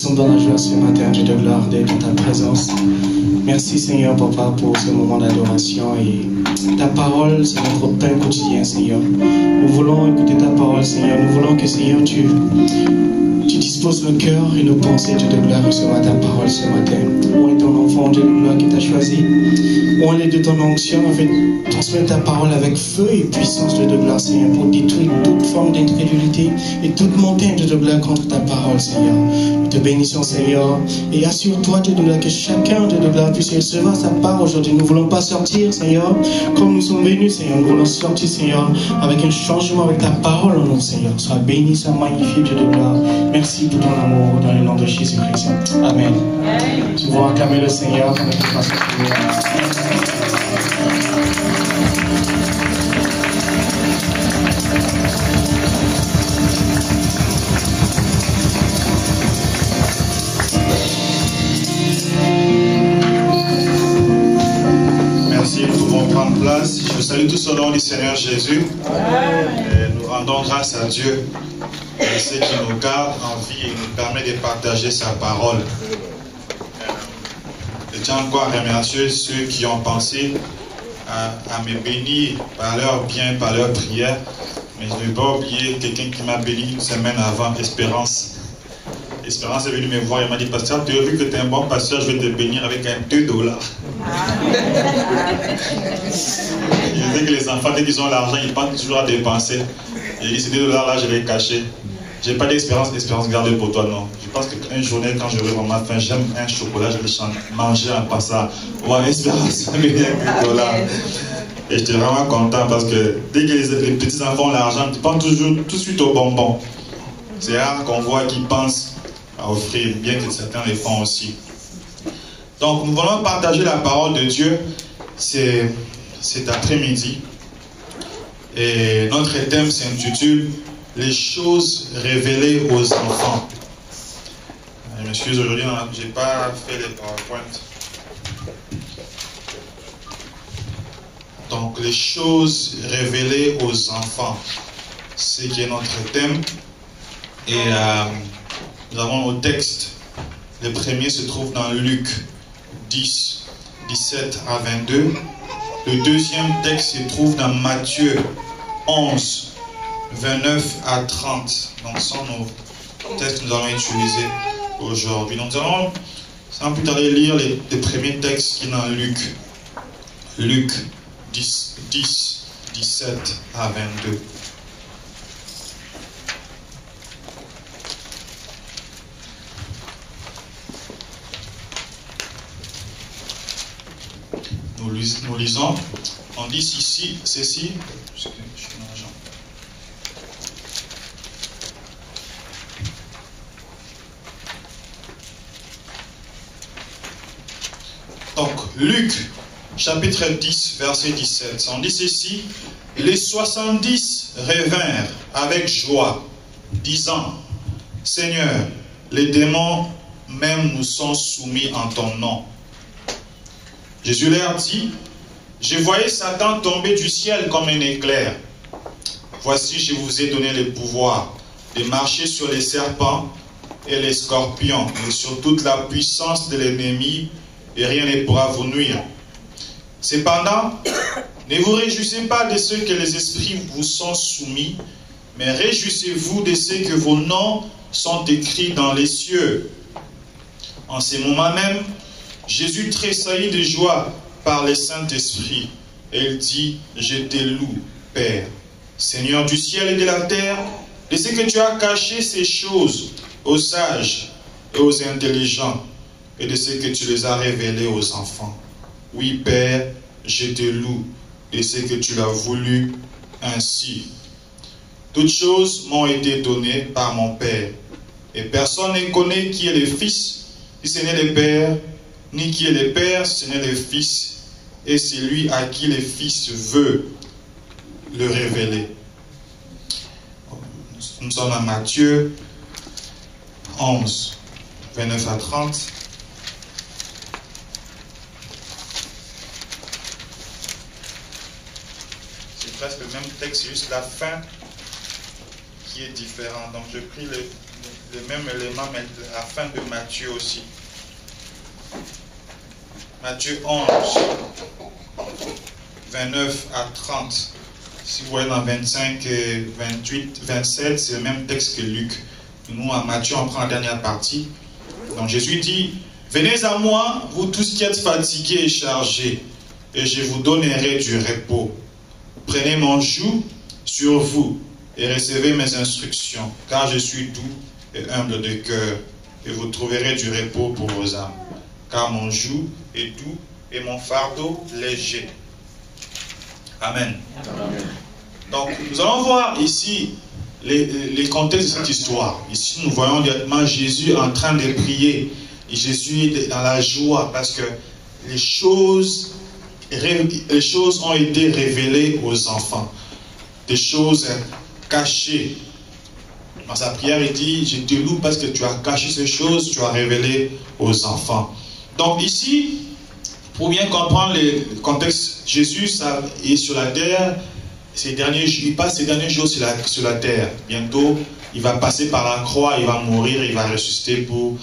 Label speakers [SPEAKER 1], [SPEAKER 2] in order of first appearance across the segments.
[SPEAKER 1] Nous sommes dans la joie ce matin, Dieu de gloire, d'être dans ta présence. Merci Seigneur, Papa, pour ce moment d'adoration et ta parole, c'est notre pain quotidien, Seigneur. Nous voulons écouter ta parole, Seigneur. Nous voulons que, Seigneur, tu disposes nos cœurs et nos pensées, Dieu de gloire, recevoir ta parole ce matin. Où est ton enfant, Dieu de gloire, qui t'a choisi? Où est de ton onction, afin de transmettre ta parole avec feu et puissance, Dieu de gloire, Seigneur, pour détruire toute forme d'incrédulité et toute montagne, Dieu de gloire, contre ta parole, Seigneur. Nous te bénissons, Seigneur, et assure-toi, Dieu de gloire, que chacun, Dieu de gloire, puisse recevoir sa part aujourd'hui. Nous ne voulons pas sortir, Seigneur, comme nous sommes venus, Seigneur. Nous voulons sortir, Seigneur, avec un changement, avec ta parole en nous, Seigneur. Sois béni, sois magnifié, Dieu de gloire. Merci pour ton amour, dans le nom de Jésus-Christ. Amen. Nous voulons acclamer le Seigneur avec une façon de
[SPEAKER 2] Merci, nous pouvons prendre place. Je salue tous au nom du Seigneur Jésus. Et nous rendons grâce à Dieu. C'est qui nous garde en vie et nous permet de partager sa parole. Je tiens encore à remercier ceux qui ont pensé à me bénir par leur bien, par leur prière. Mais je ne vais pas oublier quelqu'un qui m'a béni une semaine avant, Espérance. Espérance est venue me voir et m'a dit, pasteur, tu as vu que tu es un bon pasteur, je vais te bénir avec un $2. Je dis que les enfants, dès qu'ils ont l'argent, ils pensent toujours à dépenser. J'ai dit, ces $2 là, je vais cacher. J'ai pas d'espérance, garde pour toi, non. Je pense qu'une journée, quand j'aurai vraiment faim, j'aime un chocolat, je vais manger en passant. Ouais, Espérance, $2. Et j'étais vraiment content parce que dès que les petits enfants ont l'argent, ils pensent toujours tout de suite aux bonbons. C'est rare qu'on voit qu'ils pensent à offrir, bien que certains les font aussi. Donc, nous voulons partager la parole de Dieu cet après-midi. Et notre thème s'intitule « Les choses révélées aux enfants ». Je m'excuse, aujourd'hui, je n'ai pas fait les PowerPoint. Donc, les choses révélées aux enfants, c'est qui est notre thème. Et nous avons nos textes. Le premier se trouve dans Luc 10, 17 à 22. Le deuxième texte se trouve dans Matthieu 11, 29 à 30. Donc, ce sont nos textes que nous allons utiliser aujourd'hui. Donc, nous allons, sans plus tarder, lire les premiers textes qui sont dans Luc. Luc 10, 17 à 22. Nous lisons, on dit ici, ceci, donc Luc chapitre 10 verset 17, on dit ceci, les 70 revinrent avec joie, disant, Seigneur, les démons même nous sont soumis en ton nom. Jésus leur dit, je voyais Satan tomber du ciel comme un éclair. Voici, je vous ai donné le pouvoir de marcher sur les serpents et les scorpions, et sur toute la puissance de l'ennemi, et rien ne pourra vous nuire. Cependant, ne vous réjouissez pas de ce que les esprits vous sont soumis, mais réjouissez-vous de ce que vos noms sont écrits dans les cieux. En ce moment même, Jésus tressaillit de joie par le Saint-Esprit. Et il dit, je te loue, Père, Seigneur du ciel et de la terre, de ce que tu as caché ces choses aux sages et aux intelligents, et de ce que tu les as révélées aux enfants. Oui, Père, je te loue de ce que tu l'as voulu ainsi. Toutes choses m'ont été données par mon Père, et personne ne connaît qui est le Fils, si ce n'est le Père, ni qui est le Père, ce n'est le Fils, et c'est lui à qui le Fils veut le révéler. Nous sommes à Matthieu 11, 29 à 30. C'est presque le même texte, c'est juste la fin qui est différente. Donc je prie le même élément, mais à la fin de Matthieu aussi. Matthieu 11, 29 à 30. Si vous voyez dans 25, 28, 27, c'est le même texte que Luc. Nous, à Matthieu, on prend la dernière partie. Donc Jésus dit, « Venez à moi, vous tous qui êtes fatigués et chargés, et je vous donnerai du repos. Prenez mon joug sur vous et recevez mes instructions, car je suis doux et humble de cœur, et vous trouverez du repos pour vos âmes. Car mon joug est doux et mon fardeau léger. » Amen. Amen. Donc, nous allons voir ici les contextes de cette histoire. Ici, nous voyons directement Jésus en train de prier. Et Jésus est dans la joie parce que les choses ont été révélées aux enfants. Des choses cachées. Dans sa prière, il dit, je te loue parce que tu as caché ces choses, tu as révélé aux enfants. Donc ici, pour bien comprendre le contexte, Jésus est sur la terre, il passe ses derniers jours sur la terre. Bientôt, il va passer par la croix, il va mourir, il va ressusciter pour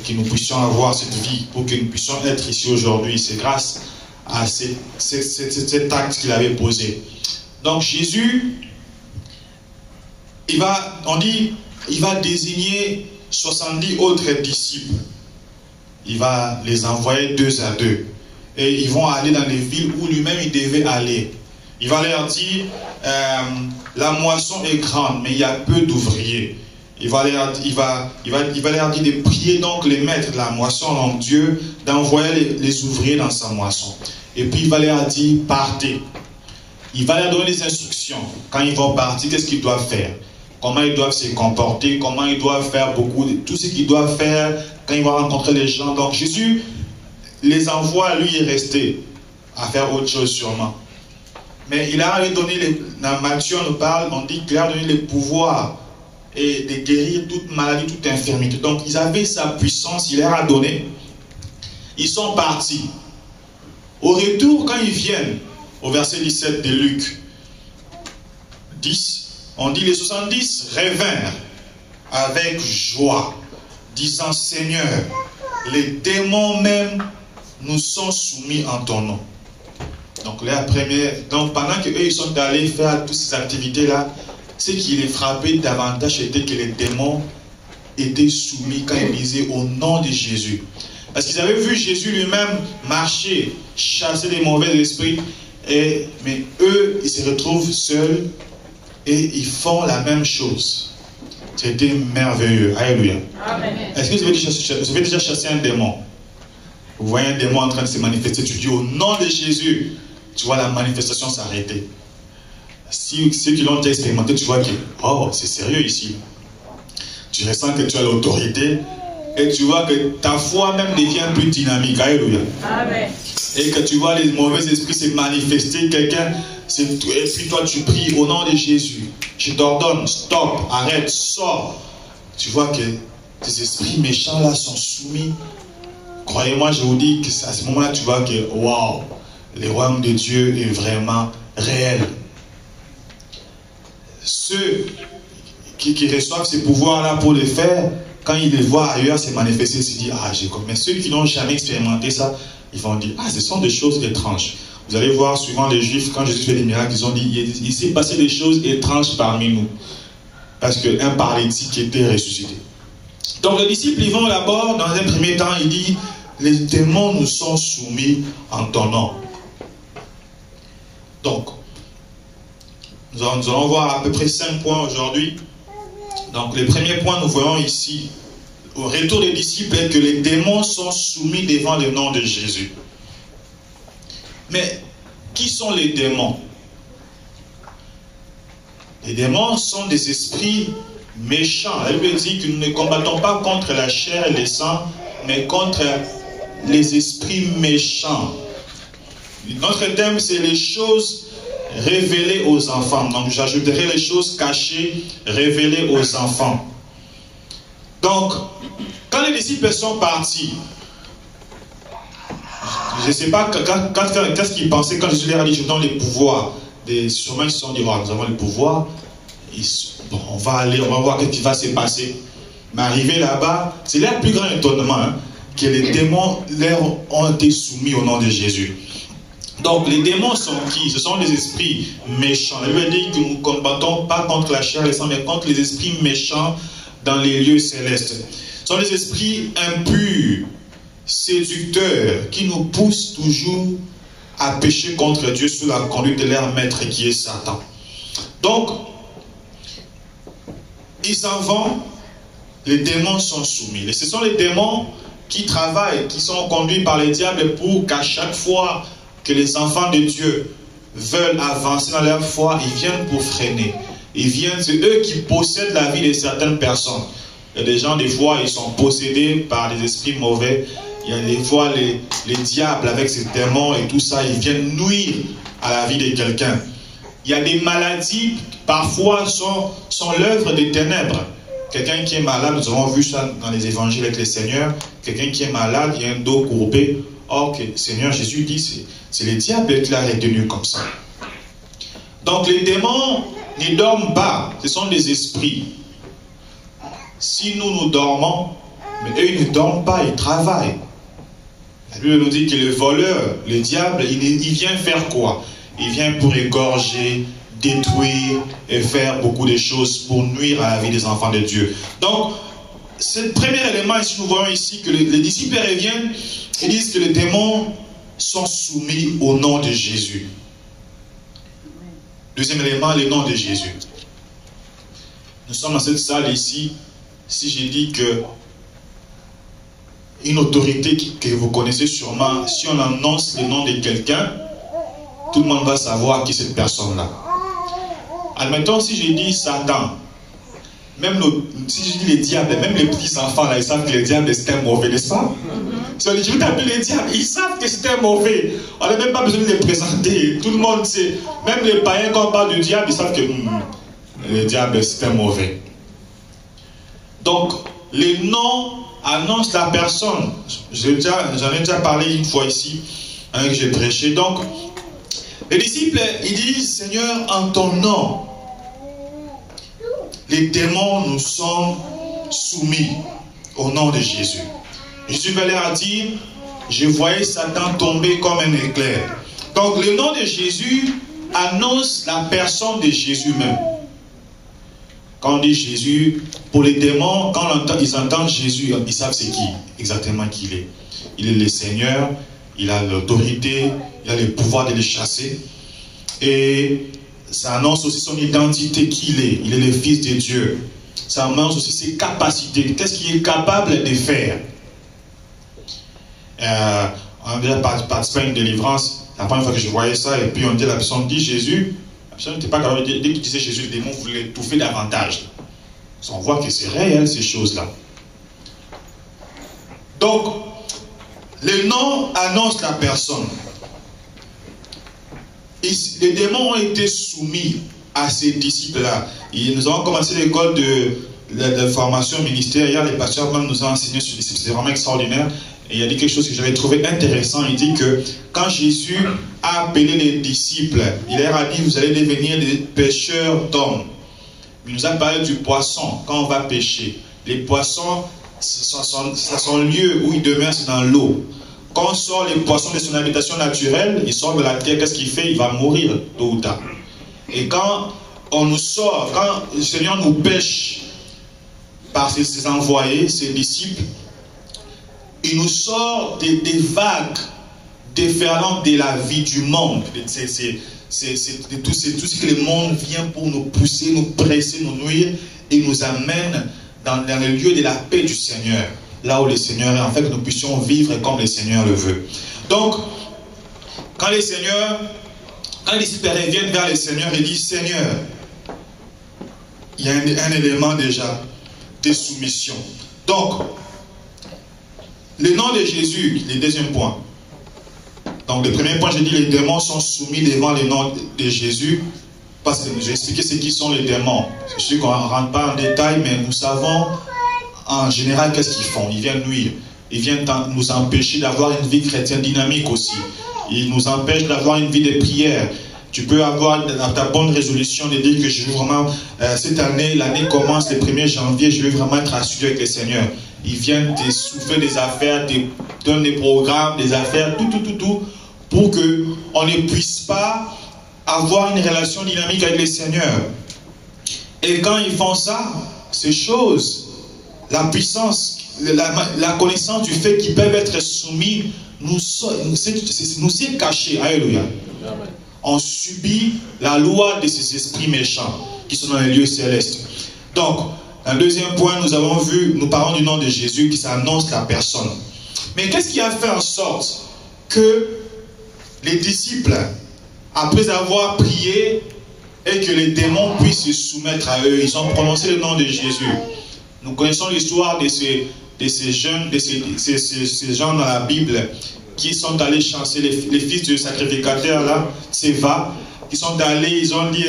[SPEAKER 2] que nous puissions avoir cette vie, pour que nous puissions être ici aujourd'hui. C'est grâce à cet acte qu'il avait posé. Donc Jésus, il va désigner 70 autres disciples. Il va les envoyer 2 à 2. Et ils vont aller dans les villes où lui-même il devait aller. Il va leur dire, la moisson est grande, mais il y a peu d'ouvriers. Il va leur dire de prier donc les maîtres de la moisson, donc Dieu, d'envoyer les ouvriers dans sa moisson. Et puis il va leur dire, partez. Il va leur donner des instructions. Quand ils vont partir, qu'est-ce qu'ils doivent faire? Comment ils doivent se comporter, comment ils doivent faire tout ce qu'ils doivent faire quand ils vont rencontrer les gens. Donc Jésus les envoie, lui est resté à faire autre chose sûrement. Mais il a donné, dans Matthieu on dit qu'il a donné le pouvoir et de guérir toute maladie, toute infirmité. Donc ils avaient sa puissance, il leur a donné. Ils sont partis. Au retour, quand ils viennent, au verset 17 de Luc 10, on dit les 70 revinrent avec joie, disant, Seigneur, les démons même nous sont soumis en ton nom. Donc pendant qu'eux ils sont allés faire toutes ces activités-là, ce qui les frappait davantage était que les démons étaient soumis quand ils disaient au nom de Jésus. Parce qu'ils avaient vu Jésus lui-même marcher, chasser les mauvais esprits, mais eux, ils se retrouvent seuls et ils font la même chose. C'était merveilleux. Alléluia. Est-ce que vous avez déjà chassé un démon? Vous voyez un démon en train de se manifester, tu dis au nom de Jésus, tu vois la manifestation s'arrêter. Si ceux qui l'ont déjà expérimenté, tu vois que, oh, c'est sérieux ici. Tu ressens que tu as l'autorité et tu vois que ta foi même devient plus dynamique. Alléluia. Amen. Et que tu vois les mauvais esprits se manifester, et puis toi tu pries au nom de Jésus. Je t'ordonne, stop, arrête, sors. Tu vois que ces esprits méchants là sont soumis. Croyez-moi, je vous dis qu'à ce moment-là, tu vois que, waouh, le royaume de Dieu est vraiment réel. Ceux qui reçoivent ces pouvoirs-là pour les faire, quand ils les voient ailleurs se manifester, ils se disent, ah, j'ai compris. Mais ceux qui n'ont jamais expérimenté ça, ils vont dire, ah, ce sont des choses étranges. Vous allez voir souvent les Juifs, quand Jésus fait des miracles, ils ont dit, il s'est passé des choses étranges parmi nous. Parce qu'un paralytique était ressuscité. Donc les disciples, ils vont là-bas, dans un premier temps, ils disent, les démons nous sont soumis en ton nom. Donc, nous allons voir à peu près 5 points aujourd'hui. Donc, le premier point, nous voyons ici, au retour des disciples, est que les démons sont soumis devant le nom de Jésus. Mais, qui sont les démons? Les démons sont des esprits méchants. La Bible dit que nous ne combattons pas contre la chair et le sang, mais contre les esprits méchants. Notre thème, c'est les choses révélées aux enfants. Donc, j'ajouterai les choses cachées, révélées aux enfants. Donc, quand les disciples sont partis, je ne sais pas qu'est-ce qu'ils pensaient quand Jésus leur a dit, je donne les pouvoirs. Sûrement, ils se sont dit, oh, nous avons le pouvoir. Bon, on va aller, on va voir ce qui va se passer. Mais arrivé là-bas, c'est leur plus grand étonnement hein, que les démons leur ont été soumis au nom de Jésus. Donc les démons sont qui? Ce sont les esprits méchants. La Bible dit que nous ne combattons pas contre la chair et le sang, mais contre les esprits méchants dans les lieux célestes. Ce sont les esprits impurs, séducteurs, qui nous poussent toujours à pécher contre Dieu sous la conduite de leur maître qui est Satan. Donc, ils s'en vont, les démons sont soumis. Et ce sont les démons qui travaillent, qui sont conduits par les diables pour qu'à chaque fois que les enfants de Dieu veulent avancer dans leur foi, ils viennent pour freiner. Ils viennent, c'est eux qui possèdent la vie de certaines personnes. Il y a des gens, des fois, ils sont possédés par des esprits mauvais. Il y a des fois les diables avec ces démons et tout ça, ils viennent nuire à la vie de quelqu'un. Il y a des maladies, parfois, sont l'œuvre des ténèbres. Quelqu'un qui est malade, nous avons vu ça dans les évangiles avec les seigneurs, quelqu'un qui est malade, il y a un dos courbé. Or, le Seigneur Jésus dit, c'est les diables qui l'a retenu comme ça. Donc les démons ne dorment pas, ce sont des esprits. Si nous dormons, mais eux ils ne dorment pas, ils travaillent. La Bible nous dit que le voleur, le diable, il vient faire quoi? Il vient pour égorger, détruire et faire beaucoup de choses pour nuire à la vie des enfants de Dieu. Donc, ce premier élément ici, nous voyons ici que les disciples reviennent et disent que les démons sont soumis au nom de Jésus. Deuxième élément, le nom de Jésus. Nous sommes dans cette salle ici. Si j'ai dit que une autorité que vous connaissez sûrement, si on annonce le nom de quelqu'un, tout le monde va savoir qui est cette personne-là. Admettons, si je dis Satan, même si je dis les diables, même les petits enfants, là, ils savent que les diables, c'est un mauvais, n'est-ce pas? Si on dit, je vais t'appeler les diables, ils savent que c'est un mauvais. On n'a même pas besoin de les présenter. Tout le monde sait. Même les païens, quand on parle du diable, ils savent que le diable, c'est un mauvais. Donc, les noms annoncent la personne. J'en ai déjà parlé une fois ici, que j'ai prêché. Donc, les disciples, ils disent, Seigneur, en ton nom, les démons nous sont soumis au nom de Jésus. Jésus va leur dire, je voyais Satan tomber comme un éclair. Donc le nom de Jésus annonce la personne de Jésus même. Quand on dit Jésus, pour les démons, quand ils entendent Jésus, ils savent c'est qui, exactement qui il est. Il est le Seigneur, il a l'autorité, il a le pouvoir de les chasser. Et ça annonce aussi son identité, qui il est. Il est le Fils de Dieu. Ça annonce aussi ses capacités. Qu'est-ce qu'il est capable de faire? On a déjà participé à une délivrance. La première fois que je voyais ça, et puis on dit, la personne dit Jésus. La personne n'était pas capable de dire. Dès qu'il disait Jésus, le démon voulait l'étouffer davantage. On voit que c'est réel, ces choses-là. Donc, le nom annonce la personne. Les démons ont été soumis à ces disciples-là. Nous avons commencé l'école de formation ministérielle. Les pasteurs nous ont enseigné sur les disciples. C'est vraiment extraordinaire. Et il a dit quelque chose que j'avais trouvé intéressant. Il dit que quand Jésus a appelé les disciples, il leur a dit, vous allez devenir des pêcheurs d'hommes. Il nous a parlé du poisson, quand on va pêcher. Les poissons, son lieu où ils demeurent, c'est dans l'eau. Quand on sort les poissons de son habitation naturelle, ils sortent de la terre, qu'est-ce qu'il fait? Il va mourir tôt ou tard. Et quand on nous sort, quand le Seigneur nous pêche par ses envoyés, ses disciples, il nous sort des vagues déferlantes de la vie du monde. C'est tout ce que le monde vient pour nous pousser, nous presser, nous nuire, et nous amène dans le lieu de la paix du Seigneur. Là où le Seigneur est, en fait, que nous puissions vivre comme le Seigneur le veut. Donc, quand les disciples reviennent vers le Seigneur et disent, Seigneur, il y a un élément déjà de soumission. Donc, le nom de Jésus, le deuxième point. Donc, le premier point, j'ai dit, les démons sont soumis devant le nom de Jésus. Parce que j'ai expliqué ce qui sont les démons. Je suis qu'on ne rentre pas en détail, mais nous savons en général qu'est-ce qu'ils font. Ils viennent nuire. Ils viennent nous empêcher d'avoir une vie chrétienne dynamique aussi. Ils nous empêchent d'avoir une vie de prière. Tu peux avoir ta bonne résolution de dire que je veux vraiment, cette année, l'année commence le 1er janvier, je veux vraiment être assidu avec le Seigneur. Ils viennent te souffler des affaires, te donnent des programmes, des affaires, tout, pour qu'on ne puisse pas avoir une relation dynamique avec le Seigneur. Et quand ils font ça, ces choses, la puissance, la connaissance du fait qu'ils peuvent être soumis, nous est cachée. Alléluia. On subit la loi de ces esprits méchants qui sont dans les lieux célestes. Donc, un deuxième point, nous avons vu, nous parlons du nom de Jésus qui s'annonce la personne. Mais qu'est-ce qui a fait en sorte que les disciples, après avoir prié et que les démons puissent se soumettre à eux, ils ont prononcé le nom de Jésus? Nous connaissons l'histoire de ces jeunes, ces gens dans la Bible qui sont allés chasser les fils du sacrificateur là, Séva, qui sont allés, ils ont dit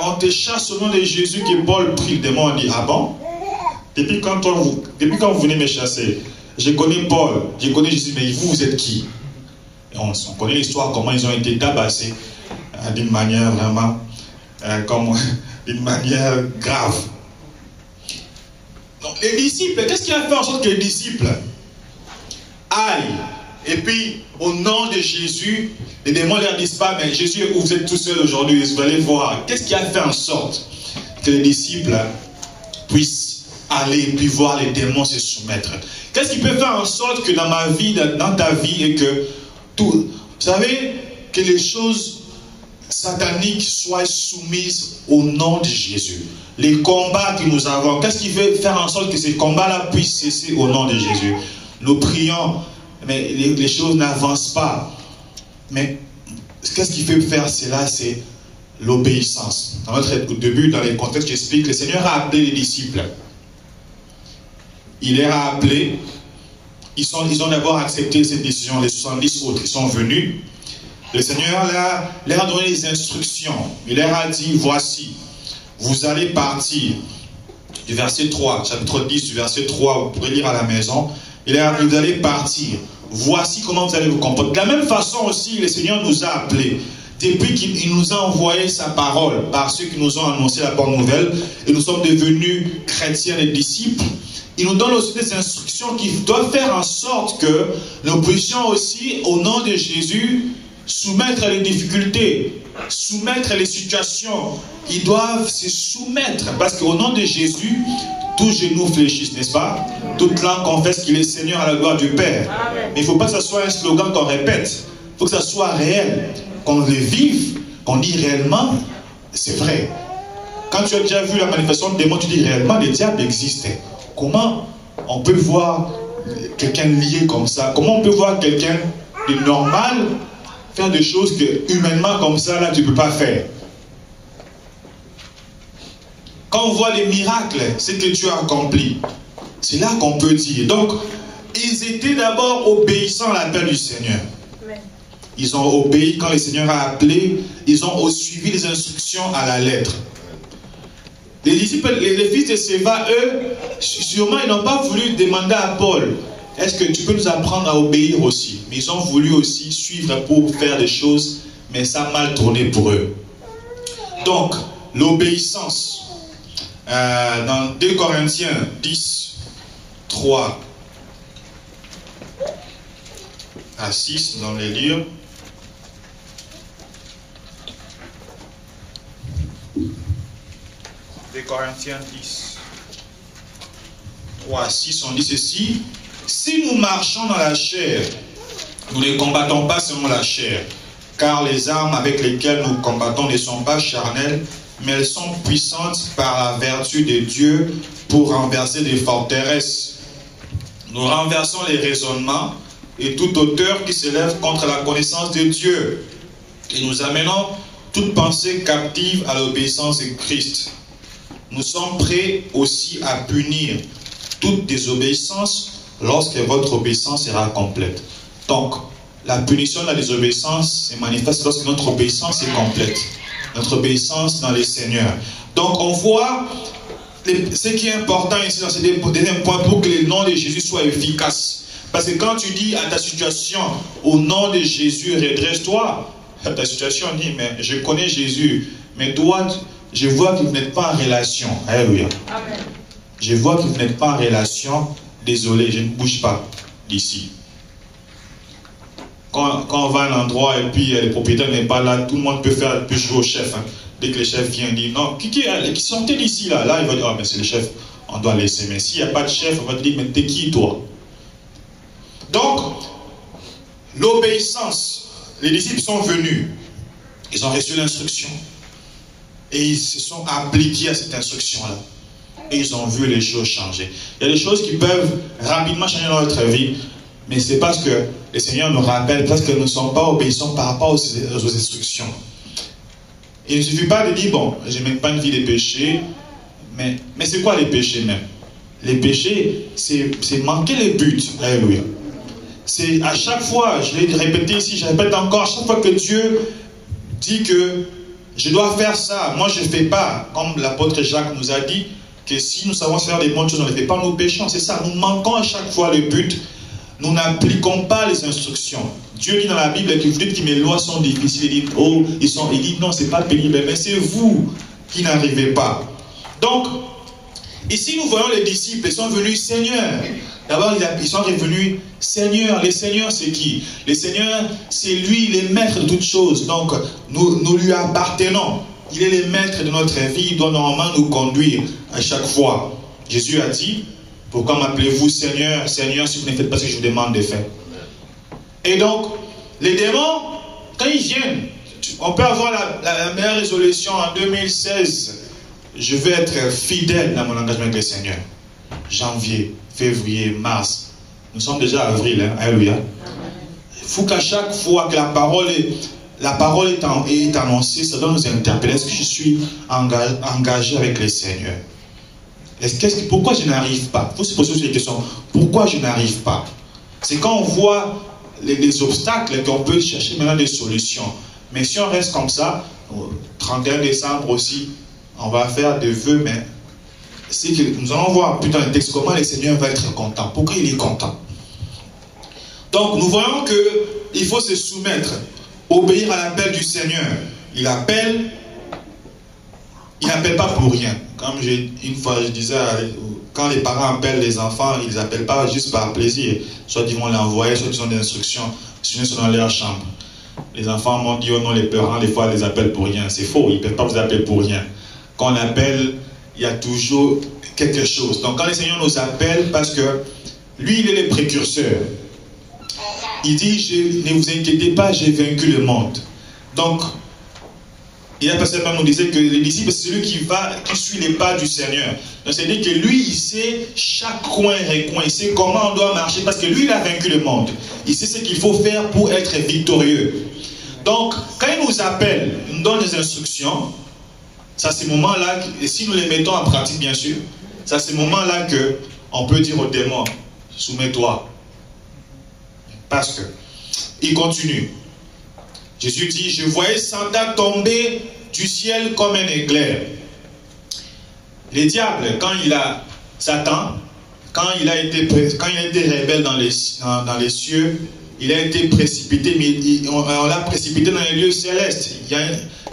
[SPEAKER 2] on te chasse au nom de Jésus, que Paul prie. Le démon a dit, ah bon? Depuis quand vous venez me chasser? Je connais Paul, je connais Jésus, mais vous êtes qui? Et on connaît l'histoire, comment ils ont été tabassés d'une manière vraiment, d'une manière grave. Donc les disciples, qu'est-ce qui a fait en sorte que les disciples aillent? Et puis, au nom de Jésus, les démons leur disent pas, mais Jésus, vous êtes tout seul aujourd'hui, vous allez voir. Qu'est-ce qui a fait en sorte que les disciples puissent aller et puis voir les démons se soumettre? Qu'est-ce qui peut faire en sorte que dans ma vie, dans ta vie, et que tout, vous savez, que les choses sataniques soient soumises au nom de Jésus? Les combats que nous avons, qu'est-ce qui veut faire en sorte que ces combats-là puissent cesser au nom de Jésus? Nous prions, mais les choses n'avancent pas. Mais qu'est-ce qui fait faire cela? C'est l'obéissance. Au début, dans les contextes, j'explique, le Seigneur a appelé les disciples. Il les a appelés. Ils ont d'abord accepté cette décision. Les 70 autres, ils sont venus. Le Seigneur leur a donné des instructions. Il leur a dit, voici, vous allez partir. Du verset 3, chapitre 10, du verset 3, vous pourrez lire à la maison. Il leur a dit, vous allez partir. Voici comment vous allez vous comporter. De la même façon aussi, le Seigneur nous a appelés. Depuis qu'il nous a envoyé sa parole, par ceux qui nous ont annoncé la bonne nouvelle, et nous sommes devenus chrétiens et disciples, il nous donne aussi des instructions qui doivent faire en sorte que nous puissions aussi, au nom de Jésus, soumettre les difficultés, soumettre les situations. Ils doivent se soumettre, parce qu'au nom de Jésus, tous genoux fléchissent, n'est-ce pas? Toute langue confesse qu'il est Seigneur à la gloire du Père. Mais il ne faut pas que ce soit un slogan qu'on répète. Il faut que ça soit réel, qu'on le vive, qu'on dit réellement, c'est vrai. Quand tu as déjà vu la manifestation de démons, tu dis réellement, le diable existait. Comment on peut voir quelqu'un lié comme ça? Comment on peut voir quelqu'un de normal faire des choses que humainement comme ça, là, tu ne peux pas faire? Quand on voit les miracles, c'est que tu as accompli. C'est là qu'on peut dire. Donc, ils étaient d'abord obéissants à l'appel du Seigneur. Ils ont obéi quand le Seigneur a appelé. Ils ont suivi les instructions à la lettre. Les disciples, les fils de Séva, eux, sûrement, ils n'ont pas voulu demander à Paul, est-ce que tu peux nous apprendre à obéir aussi? Mais ils ont voulu aussi suivre pour faire des choses, mais ça a mal tourné pour eux. Donc, l'obéissance. Dans 2 Corinthiens 10, 3 à 6, dans les livres. Corinthiens 10, 3 à 6, on dit ceci: si nous marchons dans la chair, nous ne combattons pas selon la chair, car les armes avec lesquelles nous combattons ne sont pas charnelles, mais elles sont puissantes par la vertu de Dieu pour renverser des forteresses. Nous renversons les raisonnements et toute hauteur qui s'élève contre la connaissance de Dieu, et nous amenons toute pensée captive à l'obéissance de Christ. Nous sommes prêts aussi à punir toute désobéissance lorsque votre obéissance sera complète. Donc, la punition de la désobéissance se manifeste lorsque notre obéissance est complète. Notre obéissance dans les Seigneurs. Donc, on voit ce qui est important ici dans ce deuxième point pour que le nom de Jésus soit efficace. Parce que quand tu dis à ta situation, au nom de Jésus, redresse-toi, ta situation, on dit, mais je connais Jésus, mais toi, je vois que vous n'êtes pas en relation. Alléluia. Amen. Je vois que vous n'êtes pas en relation. Désolé, je ne bouge pas d'ici. Quand on va à un endroit et puis le propriétaire n'est pas là, tout le monde peut jouer au chef. Hein. Dès que le chef vient, il dit non, qui sortait d'ici là? Là, il va dire, ah, mais c'est le chef, on doit laisser. Mais s'il n'y a pas de chef, on va te dire, mais t'es qui toi? Donc, l'obéissance, les disciples sont venus, ils ont reçu l'instruction et ils se sont appliqués à cette instruction-là. Et ils ont vu les choses changer. Il y a des choses qui peuvent rapidement changer dans notre vie, mais c'est parce que le Seigneur nous rappelle, parce que nous ne sommes pas obéissants par rapport aux instructions. Il ne suffit pas de dire, bon, je n'ai même pas une vie de péché, mais c'est quoi les péchés même? Les péchés, c'est manquer les buts. Alléluia. C'est à chaque fois, je l'ai répété ici, je répète encore, à chaque fois que Dieu dit que je dois faire ça, moi je ne fais pas, comme l'apôtre Jacques nous a dit, que si nous savons faire des bonnes choses, on ne les fait pas, nous péchons. C'est ça, nous manquons à chaque fois le but. Nous n'appliquons pas les instructions. Dieu dit dans la Bible que vous dites que mes lois sont difficiles. Il dit, oh, il dit non, c'est pas pénible, mais c'est vous qui n'arrivez pas. Donc, ici nous voyons les disciples, ils sont venus Seigneur. D'abord, ils sont revenus Seigneur. Les seigneurs, c'est qui? Les seigneurs, c'est lui, il est maître de toutes choses. Donc, nous lui appartenons. Il est le maître de notre vie, il doit normalement nous conduire à chaque fois. Jésus a dit, pourquoi m'appelez-vous Seigneur, Seigneur, si vous ne faites pas ce que je vous demande de faire? Et donc, les démons, quand ils viennent, on peut avoir la meilleure résolution en 2016. Je vais être fidèle dans mon engagement avec le Seigneur. Janvier, février, mars. Nous sommes déjà en avril, hein? Alléluia. Il faut qu'à chaque fois que la parole est annoncée, ça doit nous interpeller. Est-ce que je suis engagé avec le Seigneur? Pourquoi je n'arrive pas? Il faut se poser des questions. Pourquoi je n'arrive pas? C'est quand on voit les obstacles qu'on peut chercher maintenant des solutions. Mais si on reste comme ça, au 31 décembre aussi, on va faire des vœux, mais c'est que nous allons voir plus dans le texte comment le Seigneur va être content. Pourquoi il est content? Donc nous voyons qu'il faut se soumettre, obéir à l'appel du Seigneur. Il appelle pas pour rien. Comme une fois je disais, quand les parents appellent les enfants, ils n'appellent pas juste par plaisir. Soit ils vont l'envoyer, soit ils ont des instructions, sinon ils sont dans leur chambre. Les enfants m'ont dit, oh non, les parents, des fois, les appellent pour rien. C'est faux, ils ne peuvent pas vous appeler pour rien. Quand on appelle, il y a toujours quelque chose. Donc quand le Seigneur nous appelle, parce que lui, il est le précurseur. Il dit, ne vous inquiétez pas, j'ai vaincu le monde. Donc, il y a personne qui nous disait que les disciples, c'est celui qui suit les pas du Seigneur. Donc c'est-à-dire que lui, il sait chaque coin et recoin, il sait comment on doit marcher, parce que lui, il a vaincu le monde. Il sait ce qu'il faut faire pour être victorieux. Donc, quand il nous appelle, il nous donne des instructions, c'est à ces moments-là, et si nous les mettons en pratique, bien sûr, c'est à ces moments-là qu'on peut dire au démon, soumets-toi. Parce que, il continue. Jésus dit, je voyais Satan tomber du ciel comme un éclair. Les diables, Satan, quand il a été rebelle dans les cieux, il a été précipité, mais on l'a précipité dans les lieux célestes.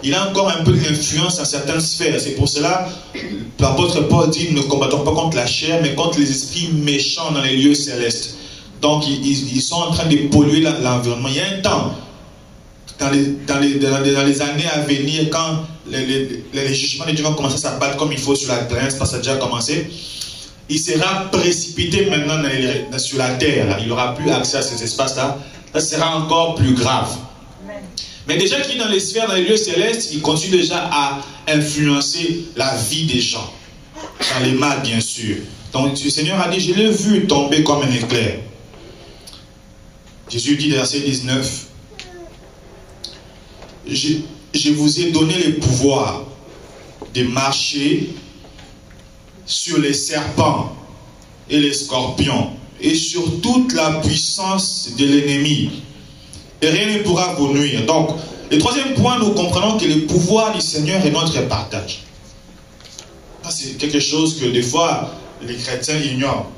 [SPEAKER 2] Il a encore un peu d'influence dans certaines sphères. C'est pour cela, l'apôtre Paul dit, nous ne combattons pas contre la chair, mais contre les esprits méchants dans les lieux célestes. Donc, ils sont en train de polluer l'environnement. Il y a un temps, dans les années à venir, quand les jugements de Dieu vont commencer à s'abattre comme il faut sur la terre, parce que ça a déjà commencé, il sera précipité maintenant sur la terre. Il n'aura plus accès à ces espaces-là. Ça sera encore plus grave. Mais déjà qu'il est dans les sphères, dans les lieux célestes, il continue déjà à influencer la vie des gens. Dans les mal, bien sûr. Donc le Seigneur a dit, je l'ai vu tomber comme un éclair. Jésus dit, verset 19, je vous ai donné le pouvoir de marcher sur les serpents et les scorpions et sur toute la puissance de l'ennemi. Et rien ne pourra vous nuire. Donc, le troisième point, nous comprenons que le pouvoir du Seigneur est notre partage. C'est quelque chose que des fois, les chrétiens ignorent.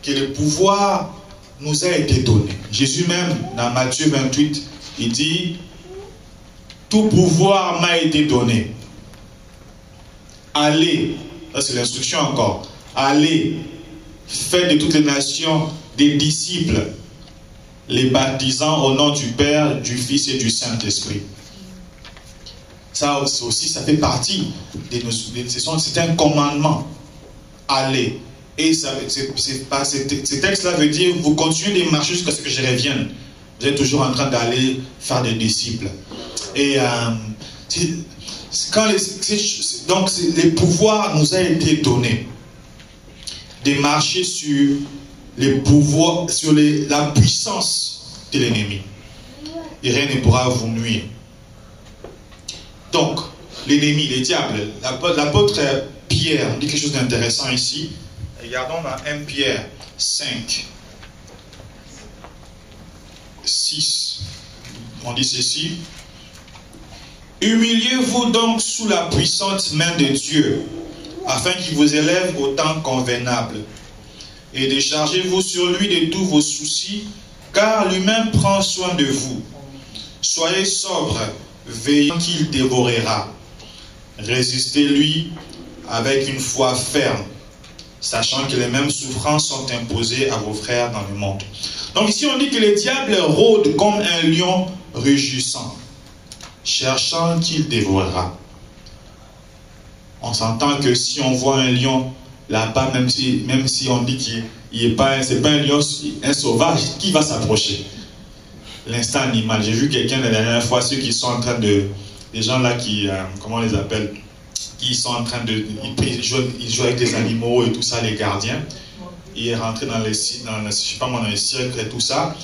[SPEAKER 2] Que le pouvoir nous a été donné. Jésus même, dans Matthieu 28, Il dit, tout pouvoir m'a été donné. Allez, ça c'est l'instruction encore, allez, faites de toutes les nations des disciples, les baptisant au nom du Père, du Fils et du Saint-Esprit. Ça aussi, ça fait partie c'est un commandement. Allez. Et ces textes-là veut dire, vous continuez de marcher jusqu'à ce que je revienne. Vous êtes toujours en train d'aller faire des disciples. Et donc, le pouvoir nous a été donné de marcher sur les pouvoirs, sur la puissance de l'ennemi. Et rien ne pourra vous nuire. Donc, l'ennemi, le diable, l'apôtre Pierre dit quelque chose d'intéressant ici. Regardons dans 1 Pierre 5, 6. On dit ceci. Humiliez-vous donc sous la puissante main de Dieu, afin qu'il vous élève au temps convenable. Et déchargez-vous sur lui de tous vos soucis, car lui-même prend soin de vous. Soyez sobres, veillant qu'il dévorera. Résistez-lui avec une foi ferme, sachant que les mêmes souffrances sont imposées à vos frères dans le monde. Donc ici on dit que le diable rôde comme un lion rugissant, cherchant qu'il dévorera. On s'entend que si on voit un lion là-bas, même si on dit qu'il n'est pas, c'est pas un lion, un sauvage, qui va s'approcher? L'instinct animal. J'ai vu quelqu'un la dernière fois, ceux qui sont en train de... Les gens là qui... comment on les appelle? Qui sont en train de... Ils jouent avec les animaux et tout ça, les gardiens. Il est rentré dans les cirques et tout ça.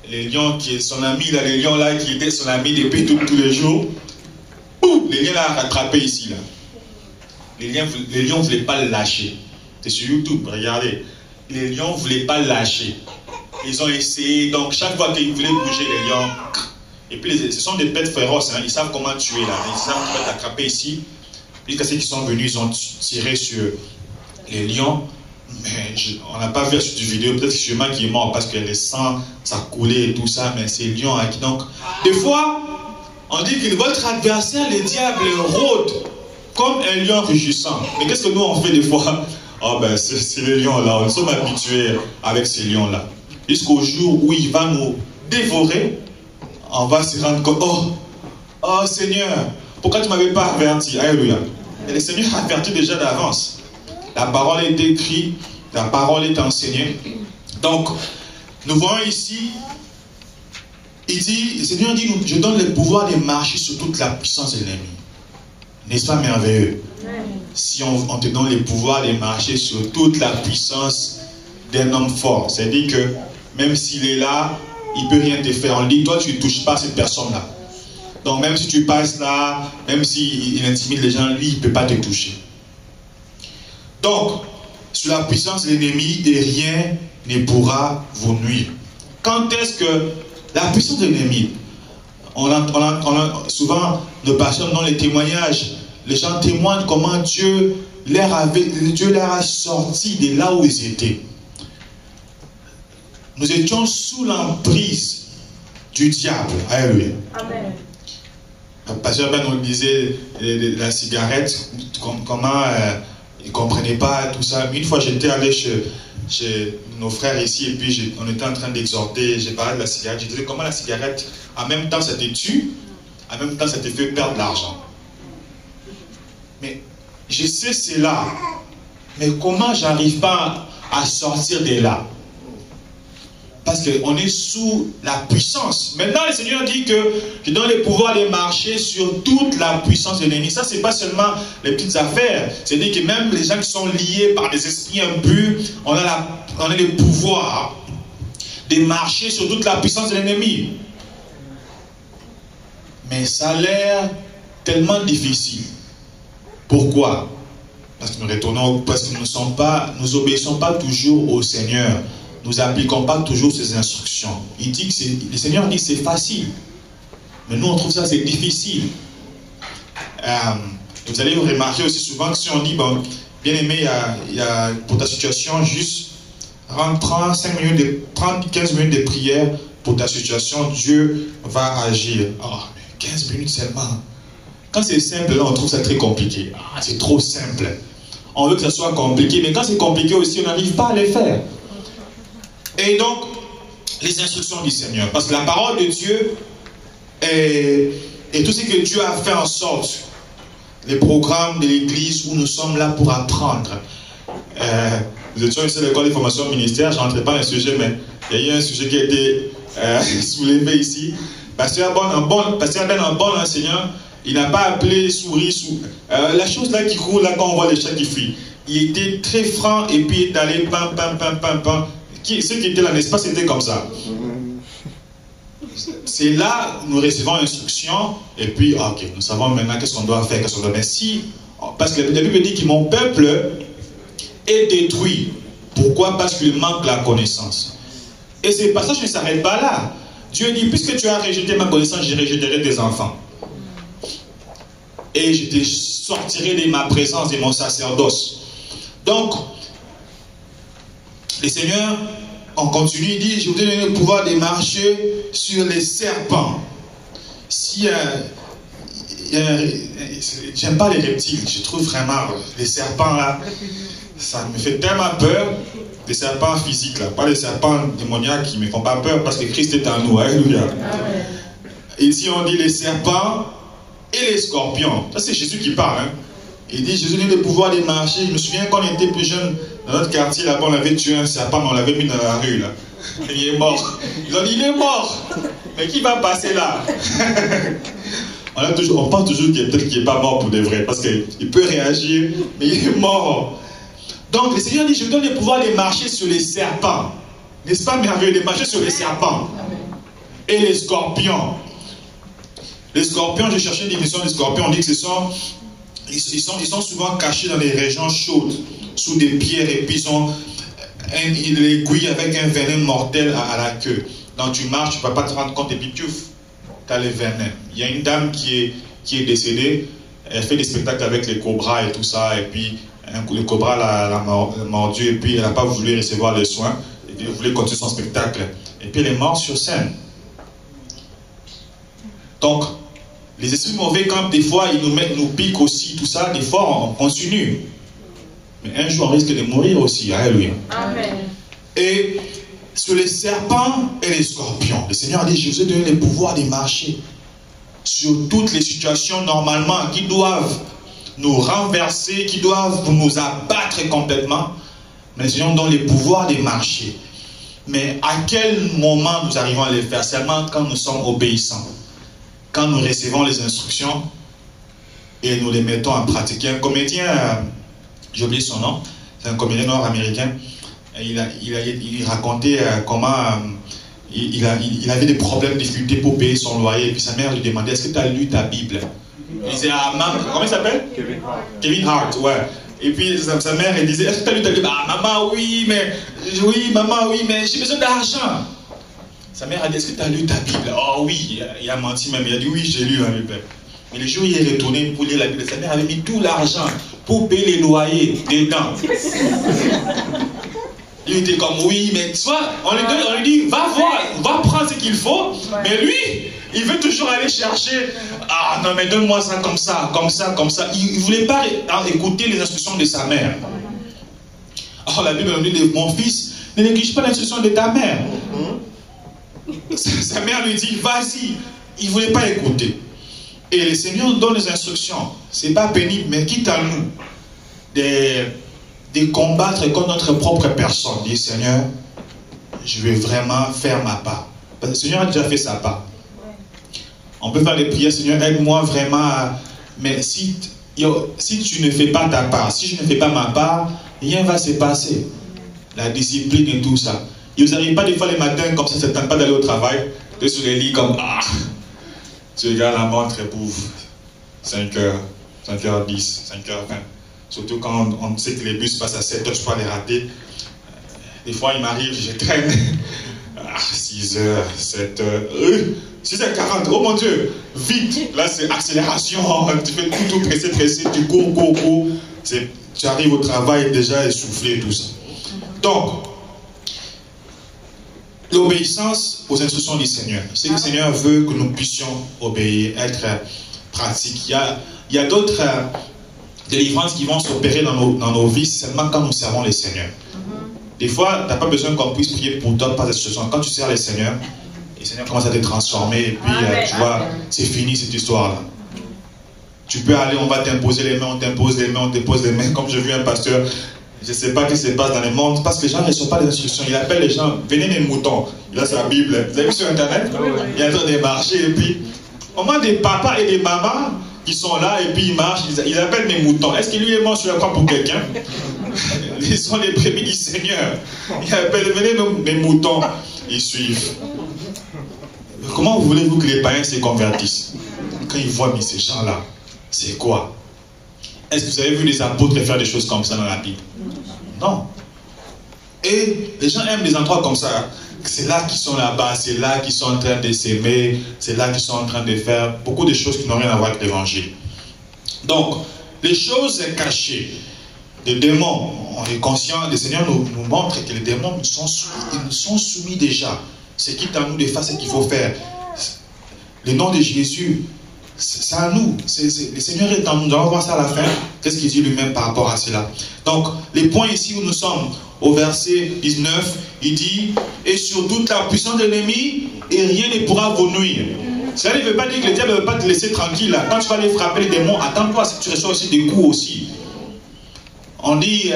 [SPEAKER 2] Les lions qui est son ami, là, les lions là qui était son ami depuis tous les jours. Ouh, les lions là rattrapé ici là. Les lions ne voulaient pas le lâcher. C'est sur YouTube, regardez. Les lions ne voulaient pas le lâcher. Ils ont essayé, donc chaque fois qu'ils voulaient bouger les lions. Et puis ce sont des bêtes féroces, hein, ils savent comment tuer là. Ils savent qu'ils peuvent t'attraper ici. Jusqu'à ceux qui sont venus, ils ont tiré sur les lions. Mais on n'a pas vu sur du vidéo, peut-être que c'est moi qui est mort parce que le sang, ça coulait et tout ça, mais c'est les lions qui donc. Des fois, on dit que votre adversaire, le diable, rôde comme un lion rugissant. Mais qu'est-ce que nous on fait des fois? Oh ben c'est les lions là, nous sommes habitués avec ces lions là. Jusqu'au jour où il va nous dévorer, on va se rendre compte, oh Seigneur, pourquoi tu ne m'avais pas averti? Alléluia. Et le Seigneur a averti déjà d'avance. La parole est écrite, la parole est enseignée. Donc, nous voyons ici, il dit, le Seigneur dit, je donne le pouvoir de marcher sur toute la puissance de l'ennemi. N'est-ce pas merveilleux? Si on te donne le pouvoir de marcher sur toute la puissance d'un homme fort, c'est-à-dire que même s'il est là, il ne peut rien te faire. On dit, toi, tu ne touches pas cette personne-là. Donc, même si tu passes là, même s'il intimide les gens, lui, il ne peut pas te toucher. Donc, sur la puissance de l'ennemi, et rien ne pourra vous nuire. Quand est-ce que la puissance de l'ennemi, souvent, nos pasteurs dans les témoignages, les gens témoignent comment Dieu leur a sorti de là où ils étaient. Nous étions sous l'emprise du diable. Alléluia. Amen. Le pasteur Ben nous disait la cigarette, comment il ne comprenait pas tout ça. Une fois j'étais allé chez nos frères ici et puis on était en train d'exhorter, j'ai parlé de la cigarette, je disais comment la cigarette, en même temps ça te tue, en même temps ça te fait perdre de l'argent. Mais je sais c'est là, mais comment j'arrive pas à sortir de là? Parce qu'on est sous la puissance. Maintenant, le Seigneur dit que je donne le pouvoir de marcher sur toute la puissance de l'ennemi. Ça, ce n'est pas seulement les petites affaires. C'est-à-dire que même les gens qui sont liés par des esprits impurs, on a le pouvoir de marcher sur toute la puissance de l'ennemi. Mais ça a l'air tellement difficile. Pourquoi? Parce que nous obéissons pas toujours au Seigneur. Nous n'appliquons pas toujours ses instructions. Le Seigneur dit que c'est facile. Mais nous, on trouve ça c'est difficile. Vous allez vous remarquer aussi souvent que si on dit, bon, bien aimé, il y a pour ta situation, juste prends 15 minutes de prière pour ta situation, Dieu va agir. Oh, 15 minutes seulement. Quand c'est simple, là, on trouve ça très compliqué. Ah, c'est trop simple. On veut que ça soit compliqué, mais quand c'est compliqué aussi, on n'arrive pas à les faire. Et donc, les instructions du Seigneur. Parce que la parole de Dieu et tout ce que Dieu a fait en sorte, les programmes de l'Église où nous sommes là pour apprendre. Nous étions ici à l'école de formation ministère, je n'entrais pas dans le sujet, mais il y a eu un sujet qui a été soulevé ici. Pasteur Ben, un bon enseignant, il n'a pas appelé souris. La chose là qui roule, là quand on voit les chats qui fuient, il était très franc et puis il est allé pam. Ceux qui étaient là, n'est-ce pas, c'était comme ça. C'est là nous recevons l'instruction et puis, ok, nous savons maintenant qu'est-ce qu'on doit faire, qu'est-ce qu'on doit faire. Parce que la Bible dit que mon peuple est détruit. Pourquoi? Parce qu'il manque la connaissance. Et ce passage ne s'arrête pas là. Dieu dit, puisque tu as rejeté ma connaissance, je rejetterai tes enfants. Et je te sortirai de ma présence, de mon sacerdoce. Donc, le Seigneur, on continue, il dit, je vous donne le pouvoir de marcher sur les serpents. J'aime pas les reptiles, je trouve vraiment les serpents là, ça me fait tellement peur. Les serpents physiques là, pas les serpents démoniaques qui me font pas peur parce que Christ est en nous, alléluia. Ici on dit les serpents et les scorpions. Ça c'est Jésus qui parle. Hein. Il dit Jésus donne le pouvoir de marcher. Je me souviens quand on était plus jeune, dans notre quartier là-bas, on avait tué un serpent, mais on l'avait mis dans la rue là. Et il est mort. Ils ont dit il est mort. Mais qui va passer là? On pense toujours qu'il n'est pas mort pour de vrai, parce qu'il peut réagir, mais il est mort. Donc le Seigneur dit, je vous donne le pouvoir de marcher sur les serpents. N'est-ce pas merveilleux de marcher sur les serpents? Et les scorpions. Les scorpions, j'ai cherché une définition des scorpions, on dit que ils sont souvent cachés dans des régions chaudes, sous des pierres, et puis ils ont une aiguille avec un venin mortel à la queue. Donc tu marches, tu ne vas pas te rendre compte, et puis tu as le venin. Il y a une dame qui est décédée, elle fait des spectacles avec les cobras et tout ça, et puis le cobra l'a mordu, et puis elle n'a pas voulu recevoir les soins, et puis elle voulait continuer son spectacle, et puis elle est morte sur scène. Donc, les esprits mauvais, quand des fois ils nous piquent aussi, tout ça, des fois on continue. Mais un jour on risque de mourir aussi, alléluia. Amen. Et sur les serpents et les scorpions, le Seigneur a dit, je vous ai donné le pouvoir de marcher sur toutes les situations normalement qui doivent nous renverser, qui doivent nous abattre complètement. Mais le Seigneur nous donne le pouvoir de marcher. Mais à quel moment nous arrivons à le faire? Seulement quand nous sommes obéissants. Quand nous recevons les instructions et nous les mettons en pratique. Il y a un comédien, j'ai oublié son nom, c'est un comédien nord-américain, il racontait comment il avait des problèmes, des difficultés pour payer son loyer, et puis sa mère lui demandait, est-ce que tu as lu ta Bible? Il disait, ah maman, comment il s'appelle? Kevin Hart, ouais. Et puis sa mère, elle disait, est-ce que tu as lu ta Bible? Ah maman, oui, mais j'ai besoin d'argent. Sa mère a dit, est-ce que tu as lu ta Bible? Oh oui, il a menti même, il a dit, oui, j'ai lu la Bible. Mais le jour où il est retourné pour lire la Bible, sa mère avait mis tout l'argent pour payer les loyers dedans. Il était comme, oui, mais tu vois, on lui dit, va voir, va prendre ce qu'il faut. Mais lui, il veut toujours aller chercher, ah non, mais donne-moi ça comme ça, comme ça, comme ça. Il ne voulait pas écouter les instructions de sa mère. Alors la Bible nous dit, mon fils, ne néglige pas l'instruction de ta mère. Sa mère lui dit, vas-y. Il ne voulait pas écouter. Et le Seigneur nous donne les instructions. Ce n'est pas pénible, mais quitte à nous de combattre contre notre propre personne. Dit, Seigneur, je vais vraiment faire ma part. Parce que le Seigneur a déjà fait sa part. On peut faire des prières, Seigneur, aide-moi vraiment à... Mais si tu ne fais pas ta part, si je ne fais pas ma part, rien ne va se passer. La discipline et tout ça. Il ne vous arrive pas des fois les matins comme ça, ça ne tente pas d'aller au travail, de sur les lits comme, ah, tu regardes la montre et bouffe, 5h, 5h10, 5h20. Surtout quand on sait que les bus passent à 7h, je peux les rater. Des fois, il m'arrive, je traîne. 6h, 7h, 6h40, oh mon Dieu, vite. Là, c'est accélération, tu fais tout pressé, tu cours. Tu arrives au travail déjà essoufflé, tout ça. Donc, l'obéissance aux instructions du Seigneur. C'est que le Seigneur veut que nous puissions obéir, être pratiques. Il y a d'autres délivrances qui vont s'opérer dans nos vies seulement quand nous servons les Seigneurs. Des fois, tu n'as pas besoin qu'on puisse prier pour toi par cette situation. Quand tu sers les Seigneurs, le Seigneur commence à te transformer et puis tu vois, c'est fini cette histoire-là. Tu peux aller, on va t'imposer les mains, on t'impose les mains, on te pose les mains. Comme j'ai vu un pasteur, je ne sais pas ce qui se passe dans le monde, parce que les gens ne reçoivent pas les instructions. Il appelle les gens, venez mes moutons. Il a sa Bible. Vous avez vu sur Internet? Il est en train de marcher et puis, au moins des papas et des mamans qui sont là et puis ils marchent, ils appellent mes moutons. Est-ce qu'il lui est mort sur la croix pour quelqu'un? Ils sont les brebis du Seigneur. Il appelle, venez mes moutons. Ils suivent. Comment voulez-vous que les païens se convertissent? Quand ils voient, mais ces gens-là, c'est quoi? Est-ce que vous avez vu les apôtres faire des choses comme ça dans la Bible? Non. Et les gens aiment des endroits comme ça. C'est là qu'ils sont là-bas, c'est là qu'ils sont en train de s'aimer, c'est là qu'ils sont en train de faire beaucoup de choses qui n'ont rien à voir avec l'évangile. Donc, les choses cachées, les démons, on est conscient, le Seigneur nous montre que les démons nous sont soumis déjà. C'est qui à nous de faire ce qu'il faut faire. Le nom de Jésus, c'est à nous. Le Seigneur est en nous. Nous allons voir ça à la fin. Qu'est-ce qu'il dit lui-même par rapport à cela? Donc, les points ici où nous sommes, au verset 19, il dit, et sur toute la puissance de l'ennemi, et rien ne pourra vous nuire. Cela ne veut pas dire que le diable ne veut pas te laisser tranquille. Là. Quand tu vas aller frapper les démons, attends-toi si tu reçois aussi des coups aussi. On dit,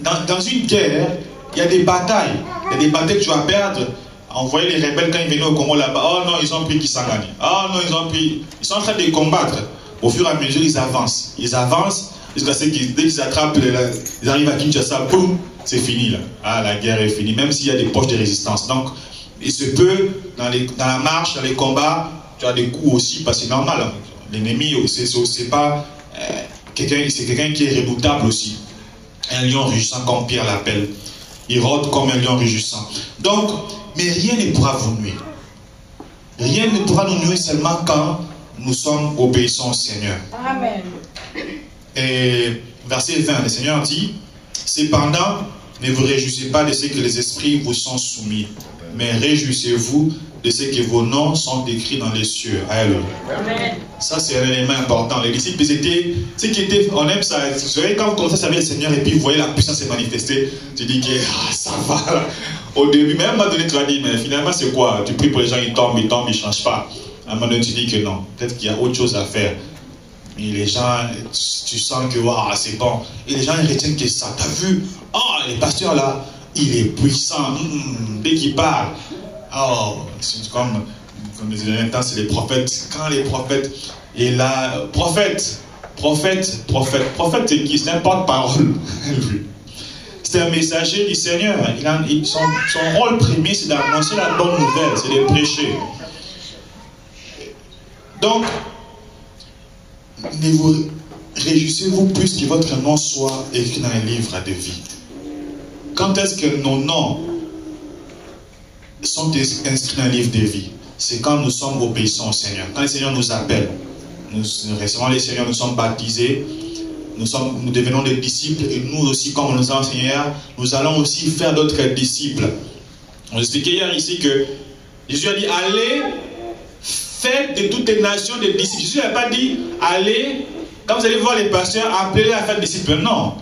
[SPEAKER 2] dans une guerre, il y a des batailles. Il y a des batailles que tu vas perdre. On voyait les rebelles quand ils venaient au Congo là-bas. Oh non, ils ont pris Kisangani. Oh non, ils ont pris. Ils sont en train de combattre. Au fur et à mesure, ils avancent. Ils avancent. Jusqu'à ce qu'ils, dès qu'ils attrapent, ils arrivent à Kinshasa, boum, c'est fini là. Ah, la guerre est finie, même s'il y a des poches de résistance. Donc, il se peut, dans la marche, dans les combats, tu as des coups aussi, parce que c'est normal. Hein. L'ennemi, c'est pas quelqu'un, c'est quelqu'un qui est redoutable aussi. Un lion rugissant comme Pierre l'appelle. Il rôde comme un lion rugissant. Donc, mais rien ne pourra vous nuire. Rien ne pourra nous nuire seulement quand nous sommes obéissants au Seigneur.
[SPEAKER 3] Amen.
[SPEAKER 2] Et verset 20, le Seigneur dit, cependant, ne vous réjouissez pas de ce que les esprits vous sont soumis, mais réjouissez-vous de ce que vos noms sont écrits dans les cieux. Alléluia. Ça, c'est un élément important. Les disciples, on aime ça. Vous savez, quand vous commencez à servir le Seigneur et puis vous voyez la puissance se manifester, tu dis que ça va là. Au début, mais à un moment donné, tu vas dire, mais finalement, c'est quoi? Tu pries pour les gens, ils tombent, ils ne changent pas. À un moment donné, tu dis que non, peut-être qu'il y a autre chose à faire. Et les gens, tu sens que wow, c'est bon. Et les gens, ils retiennent que ça. Tu as vu? Oh, le pasteur là, il est puissant. Dès qu'il parle. Oh, c'est comme les derniers temps, c'est les prophètes. Quand les prophètes, et là, prophète, c'est qui? C'est un porte-parole. C'est un messager du Seigneur. Son rôle premier, c'est d'annoncer la bonne nouvelle, c'est de prêcher. Donc, ne vous réjouissez-vous plus que votre nom soit écrit dans un livre de vie. Quand est-ce que nos noms sont inscrits dans un livre de vie? C'est quand nous sommes obéissants au Seigneur. Quand le Seigneur nous appelle, nous recevons le Seigneur, nous sommes baptisés, nous devenons des disciples, et nous aussi, comme on nous a enseigné, nous allons aussi faire d'autres disciples. On expliquait hier ici que Jésus a dit, allez, faites de toutes les nations des disciples. Jésus n'a pas dit, allez, quand vous allez voir les pasteurs, appelez-les à faire des disciples. Non.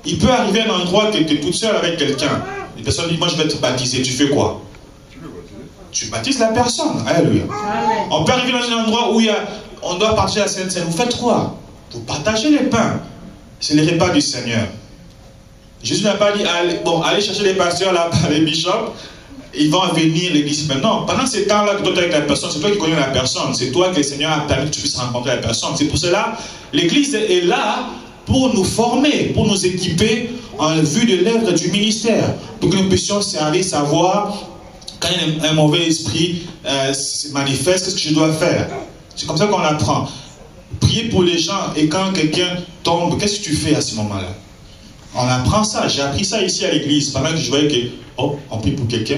[SPEAKER 2] Il peut arriver à un endroit que tu es toute seule avec quelqu'un. Les personnes disent, moi je vais être baptisé. Tu fais quoi? Tu baptises la personne. Alléluia. On peut arriver dans un endroit où on doit partager la Sainte Seine. Vous faites quoi? Vous partagez les pains. C'est les repas du Seigneur. Jésus n'a pas dit, allez chercher les pasteurs là-bas, les bishops. Ils vont venir, les disciples. Non, pendant ces temps-là que toi tu es avec la personne, c'est toi qui connais la personne. C'est toi que le Seigneur a permis que tu puisses rencontrer la personne. C'est pour cela, l'Église est là pour nous former, pour nous équiper en vue de l'œuvre du ministère. Pour que nous puissions servir, savoir, quand un mauvais esprit se manifeste, qu'est-ce que je dois faire? C'est comme ça qu'on apprend. Prier pour les gens, et quand quelqu'un tombe, qu'est-ce que tu fais à ce moment-là? On apprend ça. J'ai appris ça ici à l'église. Pendant que je voyais que, on prie pour quelqu'un,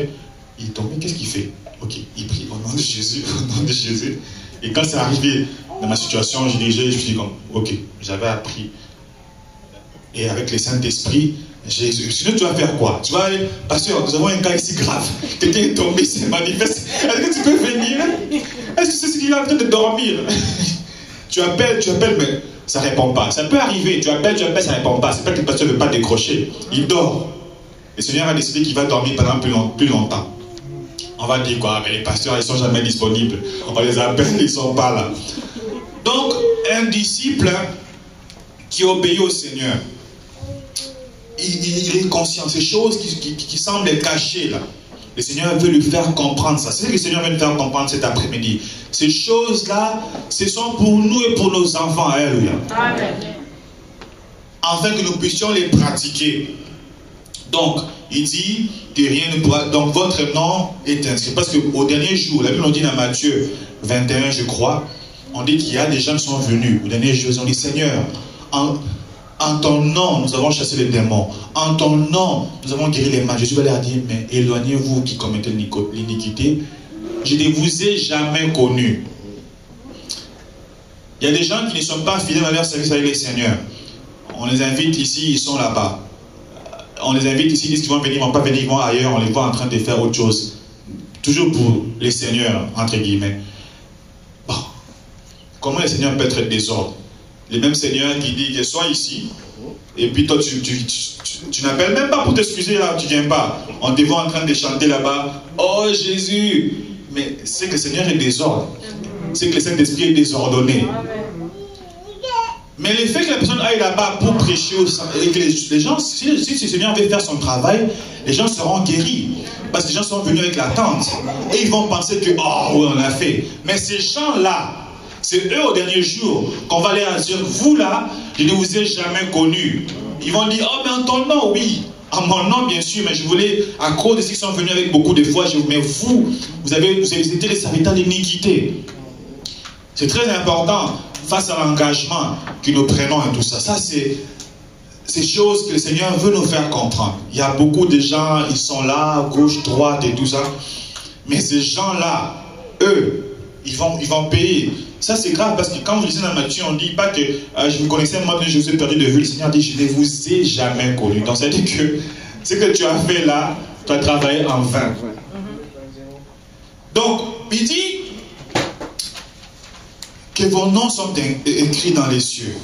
[SPEAKER 2] il est tombé, qu'est-ce qu'il fait? Ok, il prie au nom de Jésus, au nom de Jésus. Et quand c'est arrivé dans ma situation, je me suis dit comme, ok, j'avais appris et avec le Saint-Esprit, sinon tu vas faire quoi? Tu vas aller, pasteur, nous avons un cas ici grave. Quelqu'un est tombé, c'est manifeste. Est-ce que tu peux venir? Est-ce que c'est ce qu'il est en train de dormir? Tu appelles, mais ça ne répond pas. Ça peut arriver, tu appelles, ça ne répond pas. C'est pas que le pasteur ne veut pas décrocher. Il dort. Le Seigneur a décidé qu'il va dormir pendant plus longtemps. On va dire quoi? Mais les pasteurs, ils ne sont jamais disponibles. On va les appeler, ils ne sont pas là. Donc, un disciple qui obéit au Seigneur, il est conscient. Ces choses qui semblent être cachées là, le Seigneur veut lui faire comprendre ça. C'est ce que le Seigneur veut nous faire comprendre cet après-midi. Ces choses-là, ce sont pour nous et pour nos enfants. Alléluia. Amen. Afin que nous puissions les pratiquer. Donc, il dit que rien ne pourra. Donc, votre nom est inscrit. Parce qu'au dernier jour, la Bible nous dit dans Matthieu 21, je crois, on dit qu'il y a des gens qui sont venus. Au dernier jour, ils ont dit, Seigneur, en ton nom, nous avons chassé les démons. En ton nom, nous avons guéri les malades. Jésus va leur dire, mais éloignez-vous qui commettez l'iniquité. Je ne vous ai jamais connus. Il y a des gens qui ne sont pas fidèles à leur service avec les seigneurs. On les invite ici, ils sont là-bas. On les invite ici, ils disent qu'ils vont venir, ils ne vont pas venir, ils vont ailleurs, on les voit en train de faire autre chose. Toujours pour les seigneurs, entre guillemets. Bon. Comment les seigneurs peuvent être désordre? Les mêmes seigneurs qui disent que sois ici, et puis toi tu n'appelles même pas pour t'excuser là, tu ne viens pas. On te voit en train de chanter là-bas, oh Jésus! Mais c'est que le Seigneur est désordre. C'est que le Saint-Esprit est désordonné. Mais le fait que la personne aille là-bas pour prêcher, et que les gens, si le Seigneur veut faire son travail, les gens seront guéris. Parce que les gens sont venus avec l'attente. Et ils vont penser que, oh oui, on l'a fait. Mais ces gens-là, c'est eux au dernier jour qu'on va leur dire, vous là, je ne vous ai jamais connus. Ils vont dire, oh mais en ton nom, oui. En mon nom, bien sûr, mais je voulais, à cause de ceux qui sont venus avec beaucoup de foi, mais vous avez été les serviteurs d'iniquité. C'est très important face à l'engagement que nous prenons et tout ça. Ça, c'est ces choses que le Seigneur veut nous faire comprendre. Il y a beaucoup de gens, ils sont là, gauche, droite et tout ça. Mais ces gens-là, eux, ils vont payer. Ça, c'est grave parce que quand vous lisez dans Matthieu, on ne dit pas que je vous connaissais, moi, mais je vous ai perdu de vue. Le Seigneur dit, je ne vous ai jamais connu. Donc, ça veut dire que ce que tu as fait là, tu as travaillé en vain. Donc, il dit que vos noms sont écrits dans les cieux.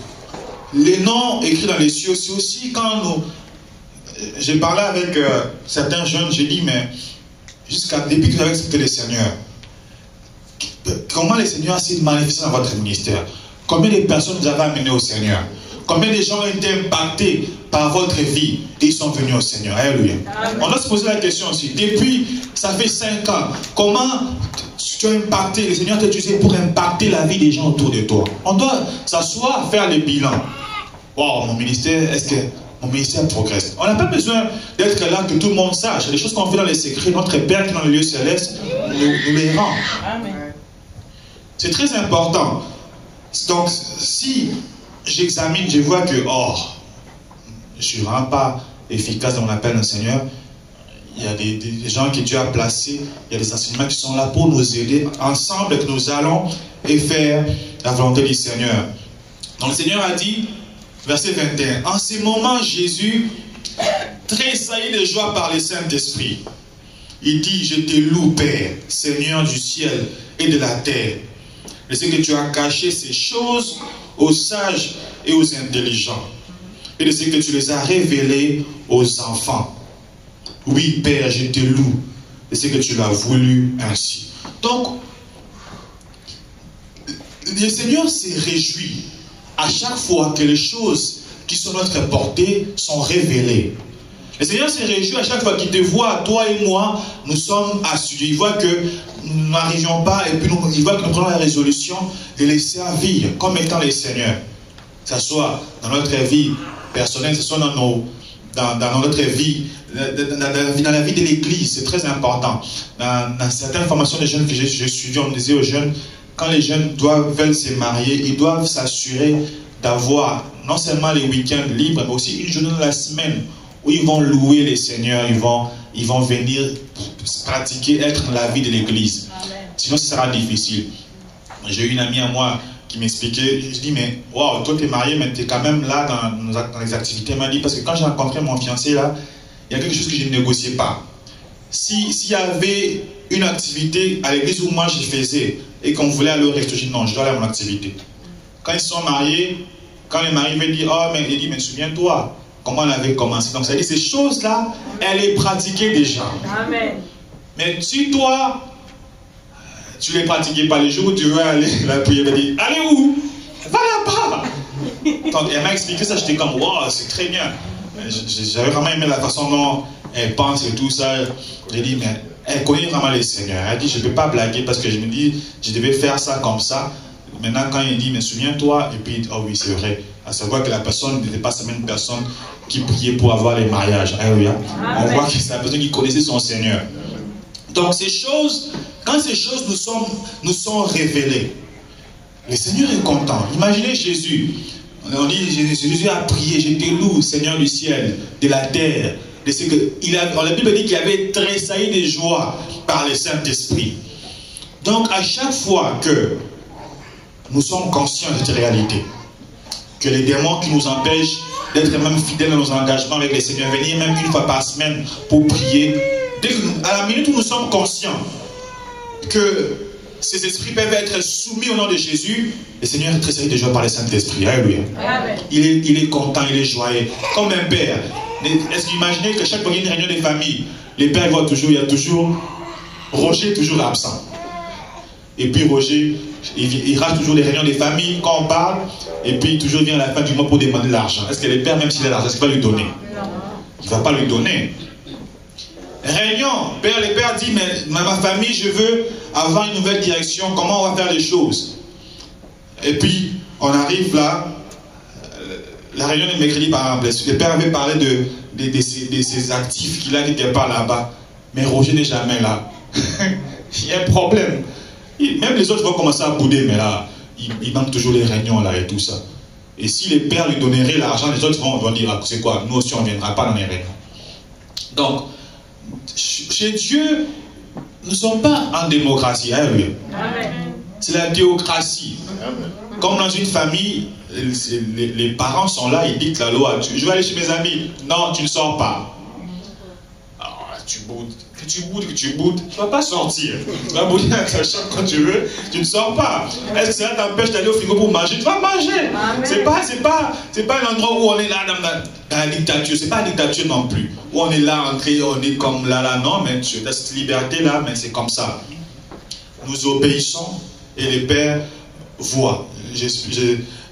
[SPEAKER 2] Les noms écrits dans les cieux, c'est aussi quand nous... J'ai parlé avec certains jeunes, j'ai dit, mais depuis que vous avez accepté le Seigneur, comment le Seigneur s'est manifesté dans votre ministère? Combien de personnes vous avez amenées au Seigneur? Combien de gens ont été impactés par votre vie et ils sont venus au Seigneur? Alléluia. On doit se poser la question aussi. Depuis, ça fait 5 ans, comment tu as impacté, le Seigneur t'a utilisé pour impacter la vie des gens autour de toi? On doit s'asseoir, faire le bilan. Wow, mon ministère, est-ce que mon ministère progresse? On n'a pas besoin d'être là, que tout le monde sache. Les choses qu'on fait dans les secrets, notre Père qui est dans le lieu céleste nous les rend. Amen. C'est très important. Donc, si j'examine, je vois que, je ne suis vraiment pas efficace dans mon appel au Seigneur, il y a des gens que Dieu a placés, il y a des enseignements qui sont là pour nous aider ensemble, que nous allons et faire la volonté du Seigneur. Donc, le Seigneur a dit, verset 21, en ces moments, Jésus tressaillit de joie par le Saint-Esprit. Il dit, je te loue, Père, Seigneur du ciel et de la terre. Je sais que tu as caché ces choses aux sages et aux intelligents. Et je sais que tu les as révélées aux enfants. Oui, Père, je te loue. Je sais que tu l'as voulu ainsi. Donc, le Seigneur s'est réjoui à chaque fois que les choses qui sont à notre portée sont révélées. Le Seigneur s'est réjoui à chaque fois qu'il te voit, toi et moi, nous sommes assurés. Il voit que nous n'arrivions pas et puis il voit que nous prenons la résolution de les servir comme étant les seigneurs. Que ce soit dans notre vie personnelle, que ce soit dans notre vie, dans la vie de l'église, c'est très important. Dans certaines formations des jeunes que j'ai suivies, on disait aux jeunes, quand les jeunes veulent se marier, ils doivent s'assurer d'avoir non seulement les week-ends libres, mais aussi une journée de la semaine où ils vont louer les seigneurs, ils vont venir pratiquer, être dans la vie de l'église. Sinon, ce sera difficile. J'ai eu une amie à moi, qui m'expliquait. Je dis, mais waouh, toi tu es marié, mais tu es quand même là dans les activités. Elle m'a dit, parce que quand j'ai rencontré mon fiancé là, il y a quelque chose que je ne négociais pas. S'il y avait une activité à l'église où moi je faisais et qu'on voulait aller au resto, je dis non, je dois aller à mon activité. Quand ils sont mariés, quand les maris veulent dire, oh, mais il dit, mais souviens-toi, comment on avait commencé. Donc ça dit, ces choses-là, elles est pratiquées déjà. Amen. Mais si toi, tu ne les pratiquais pas les jours où tu veux aller la prière, elle dit, allez où? Va là-bas. Donc elle m'a expliqué ça, j'étais comme, wow, c'est très bien. J'avais vraiment aimé la façon dont elle pense et tout ça. J'ai dit, mais elle connaît vraiment les seigneurs. Elle dit, je ne peux pas blaguer parce que je me dis, je devais faire ça comme ça. Maintenant, quand il dit, mais souviens-toi, et puis, oh oui, c'est vrai. À savoir que la personne n'était pas seulement une personne qui priait pour avoir les mariages. Alléluia. On voit que c'est la personne qui connaissait son Seigneur. Donc, ces choses, quand ces choses nous sont révélées, le Seigneur est content. Imaginez Jésus. On dit, Jésus a prié, je te loue, Seigneur du ciel, de la terre. La Bible dit qu'il avait tressailli de joie par le Saint-Esprit. Donc, à chaque fois que nous sommes conscients de cette réalité, que les démons qui nous empêchent d'être même fidèles à nos engagements avec le Seigneur, venir même une fois par semaine pour prier, à la minute où nous sommes conscients que ces esprits peuvent être soumis au nom de Jésus, le Seigneur est tressailli de joie par le Saint-Esprit. Alléluia. Il est content, il est joyeux. Comme un père. Est-ce que vous imaginez que chaque fois qu'il y a une réunion de famille, les pères voient toujours, il y a toujours Roger toujours absent. Et puis Roger, il rate toujours les réunions des familles quand on parle, et puis toujours vient à la fin du mois pour demander de l'argent. Est-ce que le père, même s'il a l'argent, est-ce qu'il va lui donner? Il ne va pas lui donner. Réunion, le père dit, mais ma famille, je veux avoir une nouvelle direction, comment on va faire les choses? Et puis, on arrive là, la réunion de mercredi par exemple, le père avait parlé de ces actifs qu'il a qui n'étaient pas là-bas, mais Roger n'est jamais là. Il y a un problème. Même les autres vont commencer à bouder, mais là, il manque toujours les réunions là et tout ça. Et si les pères lui donneraient l'argent, les autres vont dire, ah, c'est quoi, nous aussi on ne viendra pas dans les réunions. Donc, chez Dieu, nous ne sommes pas en démocratie. Hein, oui. C'est la théocratie. Comme dans une famille, les parents sont là, ils dictent la loi. Je vais aller chez mes amis. Non, tu ne sors pas. Alors, tu boudes. Que tu boudes, tu ne vas pas sortir. Tu vas bouder à ta chambre quand tu veux, tu ne sors pas. Est-ce que cela t'empêche d'aller au frigo pour manger? Tu vas manger. C'est pas un endroit où on est là dans la dictature. C'est pas la dictature non plus. Où on est là, on est comme là, non, mais tu as cette liberté-là, mais c'est comme ça. Nous obéissons et les pères voient. Je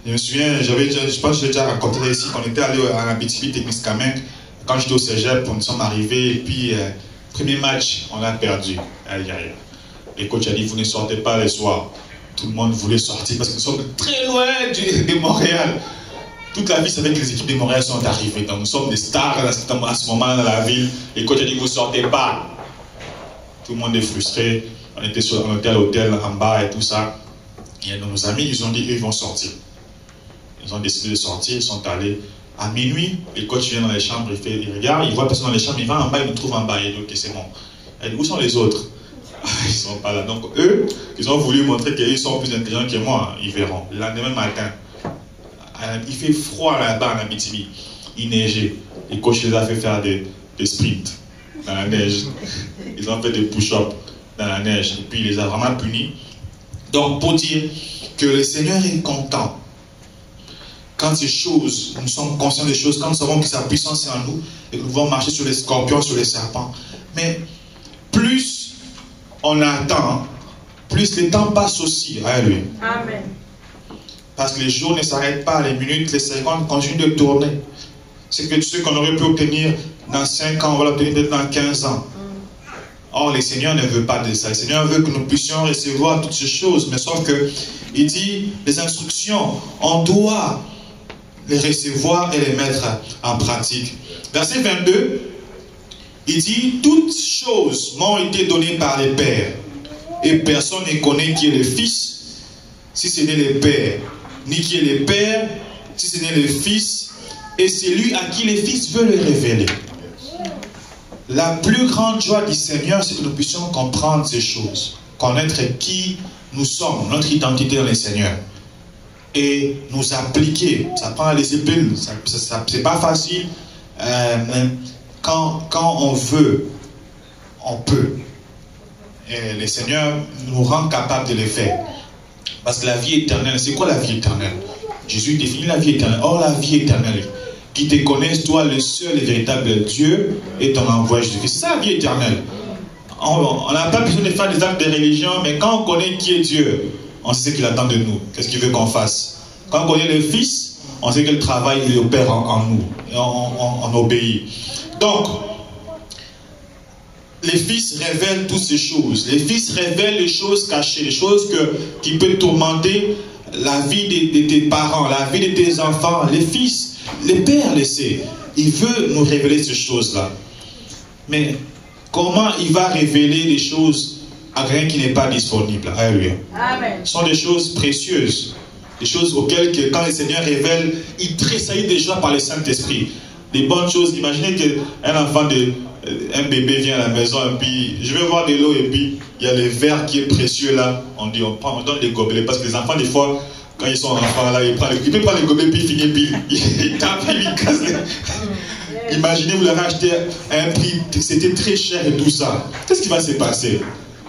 [SPEAKER 2] me souviens, je pense que j'ai déjà raconté ici, qu'on était allé à la BTB Technique Kamek, quand j'étais au cégep, nous sommes arrivés, et puis, premier match, on a perdu. Aïe, aïe. Le coach a dit, vous ne sortez pas les soirs. Tout le monde voulait sortir parce que nous sommes très loin de Montréal. Toute la vie, c'est vrai que les équipes de Montréal sont arrivées. Donc, nous sommes des stars à ce moment dans la ville. Le coach a dit, vous ne sortez pas. Tout le monde est frustré. On était à l'hôtel en bas et tout ça. Et nos amis, ils ont dit, eux, ils vont sortir. Ils ont décidé de sortir, ils sont allés. À minuit, le coach vient dans les chambres, il regarde, il voit personne dans les chambres, il va en bas, il nous trouve en bas. Il dit, ok, c'est bon. Elle dit, où sont les autres? Ils ne sont pas là. Donc, eux, ils ont voulu montrer qu'ils sont plus intelligents que moi. Ils verront. Le lendemain matin, il fait froid là-bas en Abitibi. Il neigeait. Le coach les a fait faire des sprints dans la neige. Ils ont fait des push-ups dans la neige. Et puis, il les a vraiment punis. Donc, pour dire que le Seigneur est content. Quand ces choses, nous sommes conscients des choses, quand nous savons que sa puissance est en nous, et que nous pouvons marcher sur les scorpions, sur les serpents. Mais plus on attend, plus le temps passe aussi. Alléluia. Amen. Parce que les jours ne s'arrêtent pas, les minutes, les secondes continuent de tourner. C'est que ce qu'on aurait pu obtenir dans 5 ans, on va l'obtenir peut-être dans 15 ans. Or, le Seigneur ne veut pas de ça. Le Seigneur veut que nous puissions recevoir toutes ces choses. Mais sauf que, il dit, les instructions, on doit les recevoir et les mettre en pratique. Verset 22, il dit, toutes choses m'ont été données par les pères, et personne ne connaît qui est le Fils, si ce n'est le Père, ni qui est le Père, si ce n'est le Fils, et c'est lui à qui le Fils veut le révéler. La plus grande joie du Seigneur, c'est que nous puissions comprendre ces choses, connaître qui nous sommes, notre identité dans le Seigneur. et nous appliquer. Ça prend la discipline, c'est pas facile, mais quand on veut, on peut. Et le Seigneur nous rend capable de le faire. Parce que la vie éternelle, c'est quoi la vie éternelle? Jésus définit la vie éternelle. Or, la vie éternelle, qui te connaisse, toi, le seul et véritable Dieu, et ton envoyé Jésus-Christ. C'est ça la vie éternelle. On n'a pas besoin de faire des actes de religion, mais quand on connaît qui est Dieu, on sait ce qu'il attend de nous. Qu'est-ce qu'il veut qu'on fasse? Quand on connaît le Fils, on sait quel travail il opère en nous. Et on obéit. Donc, les fils révèlent toutes ces choses. Les fils révèlent les choses cachées, les choses qui peuvent tourmenter la vie de tes parents, la vie de tes enfants. Les fils, les pères le savent. Il veut nous révéler ces choses-là. Mais comment il va révéler des choses à quelqu'un qui n'est pas disponible? Alléluia. Amen. Ce sont des choses précieuses. Des choses auxquelles, quand le Seigneur révèle, il tressaillit déjà par le Saint-Esprit. Des bonnes choses. Imaginez qu'un enfant un bébé vient à la maison et puis je vais voir de l'eau et puis il y a le verre qui est précieux là. On donne les gobelets parce que les enfants des fois quand ils sont enfants là il peut prendre les gobelets puis il finit puis il tape et il casse. Imaginez vous l'avez acheté à un prix, c'était très cher et tout ça. Qu'est-ce qui va se passer?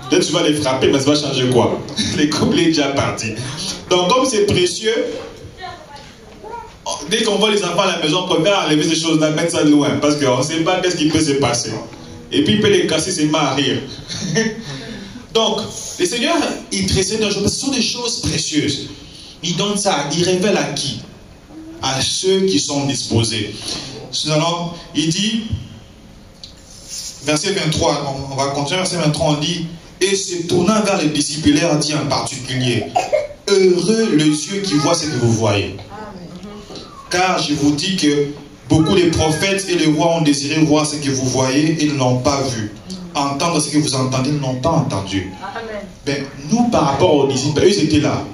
[SPEAKER 2] Peut-être tu vas les frapper mais ça va changer quoi? Les gobelets sont déjà partis. Donc comme c'est précieux, dès qu'on voit les enfants à la maison, on préfère enlever ces choses-là, mettre ça loin, parce qu'on ne sait pas qu'est-ce qui peut se passer. Et puis il peut les casser, c'est mal à rire. Donc, le Seigneur, il tressaille dans les choses, ce sont des choses précieuses. Il donne ça, il révèle à qui? À ceux qui sont disposés. Sinon, il dit, verset 23, on va continuer, verset 23, on dit, et se tournant vers les disciples, il leur dit en particulier, heureux les yeux qui voient ce que vous voyez. Car je vous dis que beaucoup de prophètes et les rois ont désiré voir ce que vous voyez et ne l'ont pas vu. Entendre ce que vous entendez, ne l'ont pas entendu. Amen. Ben, nous, par rapport aux disciples, eux étaient là.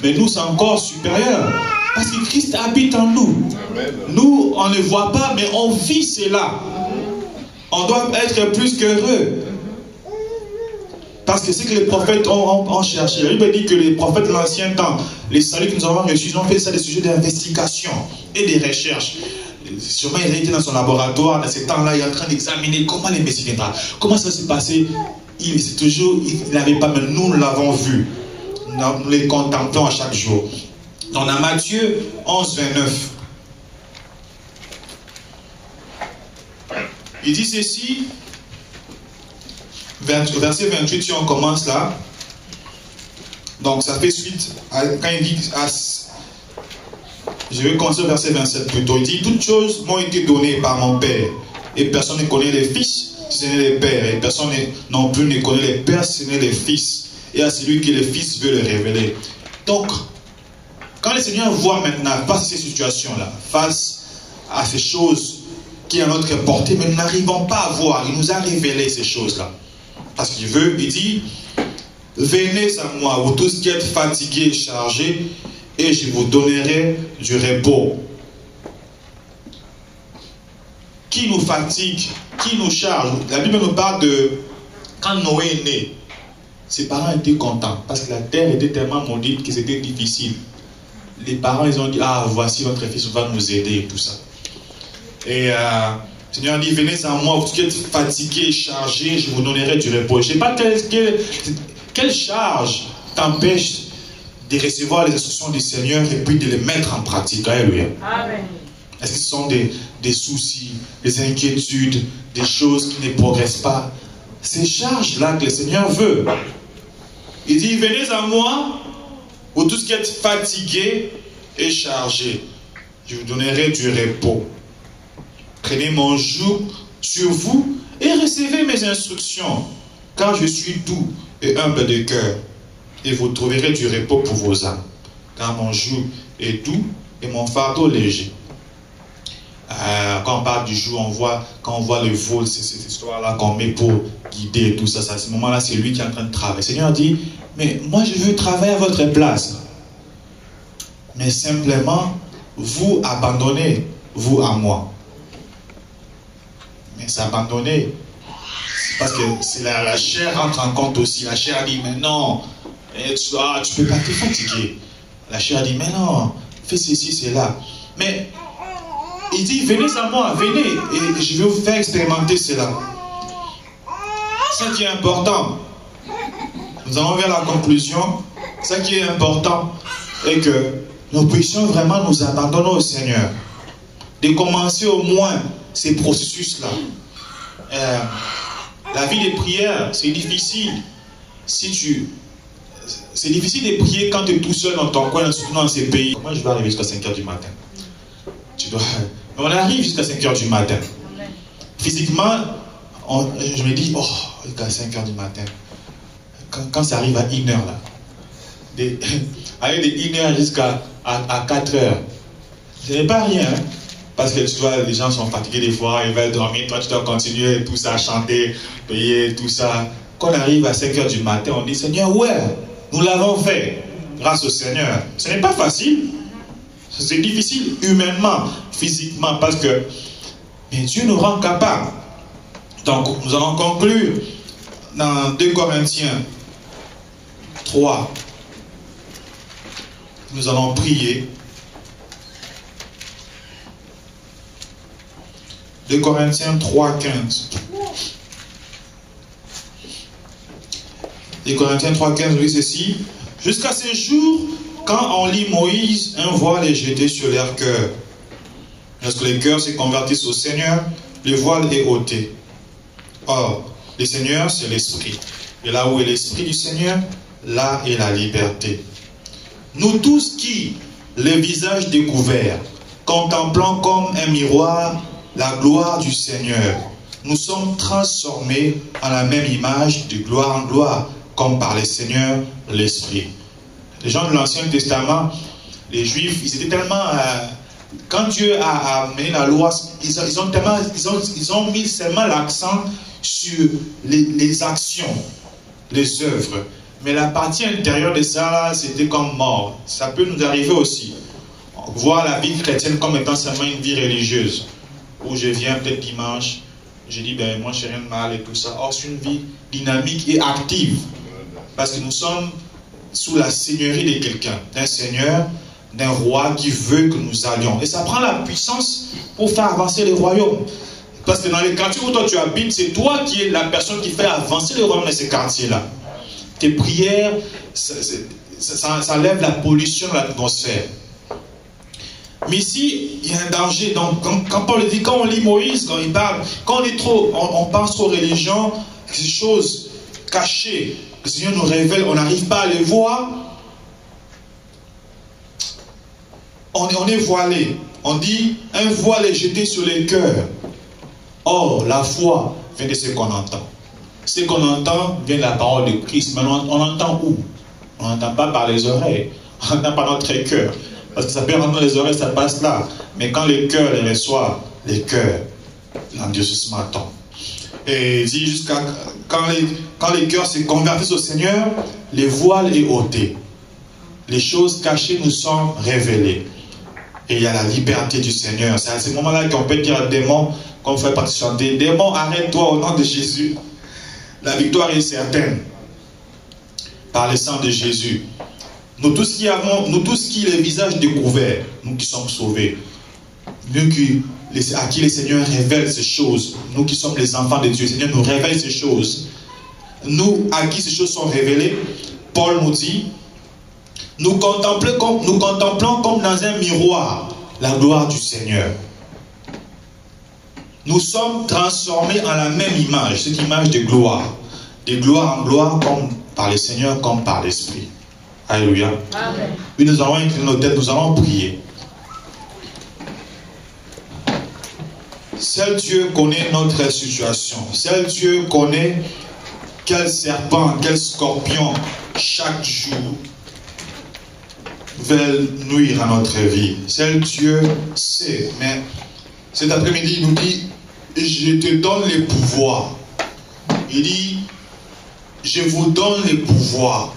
[SPEAKER 2] Mais nous, c'est encore supérieur. Parce que Christ habite en nous. Amen. Nous, on ne voit pas, mais on vit cela. On doit être plus qu'heureux. Parce que c'est que les prophètes ont cherché. La Bible dit que les prophètes de l'ancien temps, les saluts que nous avons reçus, ils ont fait ça des sujets d'investigation et des recherches. Sûrement, il était dans son laboratoire, dans ces temps-là, il est en train d'examiner comment les Messies viendront. Comment ça s'est passé? Il n'avait pas, mais nous l'avons vu. Nous les contemplons à chaque jour. On a Matthieu 11, 29. Il dit ceci. Verset 28, si on commence là, donc ça fait suite à, quand il dit, je vais commencer au verset 27 plutôt, il dit, toutes choses m'ont été données par mon Père, et personne ne connaît les fils, si ce n'est les pères, et personne non plus ne connaît les pères, si ce n'est les fils, et à celui que le fils veut le révéler. Donc, quand le Seigneur voit maintenant, face à ces situations-là, face à ces choses qui sont à notre portée, mais nous n'arrivons pas à voir, il nous a révélé ces choses-là. Parce qu'il veut, il dit, venez à moi, vous tous qui êtes fatigués et chargés, et je vous donnerai du repos. Qui nous fatigue, qui nous charge? La Bible nous parle de quand Noé est né. Ses parents étaient contents parce que la terre était tellement maudite que c'était difficile. Les parents, ils ont dit, ah, voici votre fils va nous aider et tout ça. Et le Seigneur dit, venez à moi, vous qui êtes fatigués et chargés, je vous donnerai du repos. Je ne sais pas quelle charge t'empêche de recevoir les instructions du Seigneur et puis de les mettre en pratique. Alléluia. Amen. Est-ce que ce sont des soucis, des inquiétudes, des choses qui ne progressent pas? Ces charges-là que le Seigneur veut. Il dit, venez à moi, vous tous qui êtes fatigués et chargés, je vous donnerai du repos. Prenez mon joug sur vous et recevez mes instructions, car je suis doux et humble de cœur, et vous trouverez du repos pour vos âmes, car mon joug est doux et mon fardeau léger. Quand on parle du joug, quand on voit le vol, c'est cette histoire-là qu'on met pour guider et tout ça, à ce moment-là, c'est lui qui est en train de travailler. Le Seigneur dit, mais moi je veux travailler à votre place. Mais simplement, vous abandonnez, vous à moi. Mais s'abandonner, parce que la chair entre en compte aussi. La chair dit, mais non, tu peux pas te fatiguer. La chair dit, mais non, fais ceci, cela. Mais il dit, venez à moi, venez, et je vais vous faire expérimenter cela. Ce qui est important, nous allons vers la conclusion, ce qui est important est que nous puissions vraiment nous abandonner au Seigneur. De commencer au moins ces processus-là. La vie de prière, c'est difficile. C'est difficile de prier quand tu es tout seul dans ton coin, surtout dans ces pays. Comment je vais arriver jusqu'à 5 h du matin? On arrive jusqu'à 5 h du matin. Physiquement, je me dis, oh, jusqu'à 5 h du matin. Quand ça arrive à 1 h là, aller de 1 h jusqu'à 4 h, ce n'est pas rien. Hein? Parce que tu vois, les gens sont fatigués des fois, ils veulent dormir, toi tu dois continuer tout ça, chanter, payer, tout ça. Quand on arrive à 5 h du matin, on dit, Seigneur, ouais, nous l'avons fait, grâce au Seigneur. Ce n'est pas facile. C'est difficile humainement, physiquement, parce que mais Dieu nous rend capables. Donc, nous allons conclure dans 2 Corinthiens 3. Nous allons prier. 2 Corinthiens 3, 15. 2 Corinthiens 3, 15, oui, ceci. Jusqu'à ces jours, quand on lit Moïse, un voile est jeté sur leur cœur. Lorsque les cœurs se convertissent au Seigneur, le voile est ôté. Or, le Seigneur, c'est l'Esprit. Et là où est l'Esprit du Seigneur, là est la liberté. Nous tous qui, les visages découverts, contemplons comme un miroir la gloire du Seigneur, nous sommes transformés en la même image de gloire en gloire, comme par le Seigneur l'Esprit. Les gens de l'Ancien Testament, les Juifs, ils étaient tellement... quand Dieu a amené la loi, ils ont mis seulement l'accent sur les actions, les œuvres. Mais la partie intérieure de ça, c'était comme mort. Ça peut nous arriver aussi. Voir la vie chrétienne comme étant seulement une vie religieuse. Où je viens peut-être dimanche, je dis, ben moi je n'ai rien de mal et tout ça. Or, c'est une vie dynamique et active. Parce que nous sommes sous la seigneurie de quelqu'un, d'un seigneur, d'un roi qui veut que nous allions. Et ça prend la puissance pour faire avancer les royaumes. Parce que dans les quartiers où toi tu habites, c'est toi qui es la personne qui fait avancer les royaumes dans ces quartiers-là. Tes prières, ça lève la pollution de l'atmosphère. Mais ici, il y a un danger. Donc, quand Paul dit, quand on lit Moïse, quand il parle, quand on pense aux religions, ces choses cachées, que le Seigneur nous révèle, on n'arrive pas à les voir. On est voilé. On dit, un voile est jeté sur les cœurs. Or, la foi vient de ce qu'on entend. Ce qu'on entend vient de la parole de Christ. Mais on entend où? On n'entend pas par les oreilles. On n'entend pas notre cœur. Parce que ça peut rentrer dans les oreilles, ça passe là. Mais quand les cœurs les reçoivent, les cœurs, l'endiosissement tombe. Et il dit jusqu'à quand les cœurs se convertissent au Seigneur, les voiles est ôté. Les choses cachées nous sont révélées. Et il y a la liberté du Seigneur. C'est à ce moment-là qu'on peut dire à démon, qu'on fait partie chanter, démon, arrête-toi au nom de Jésus. La victoire est certaine. Par le sang de Jésus. Nous tous qui les visages découverts, nous qui sommes sauvés, à qui le Seigneur révèle ces choses, nous qui sommes les enfants de Dieu, le Seigneur nous révèle ces choses. Nous, à qui ces choses sont révélées, Paul nous dit, nous contemplons comme dans un miroir la gloire du Seigneur. Nous sommes transformés en la même image, cette image de gloire en gloire, comme par le Seigneur, comme par l'Esprit. Alléluia. Amen. Puis nous allons incliner nos têtes, nous allons prier. Seul Dieu connaît notre situation. Seul Dieu connaît quel serpent, quel scorpion, chaque jour, veulent nuire à notre vie. Seul Dieu sait. Mais cet après-midi, il nous dit, je te donne les pouvoirs. Il dit, je vous donne les pouvoirs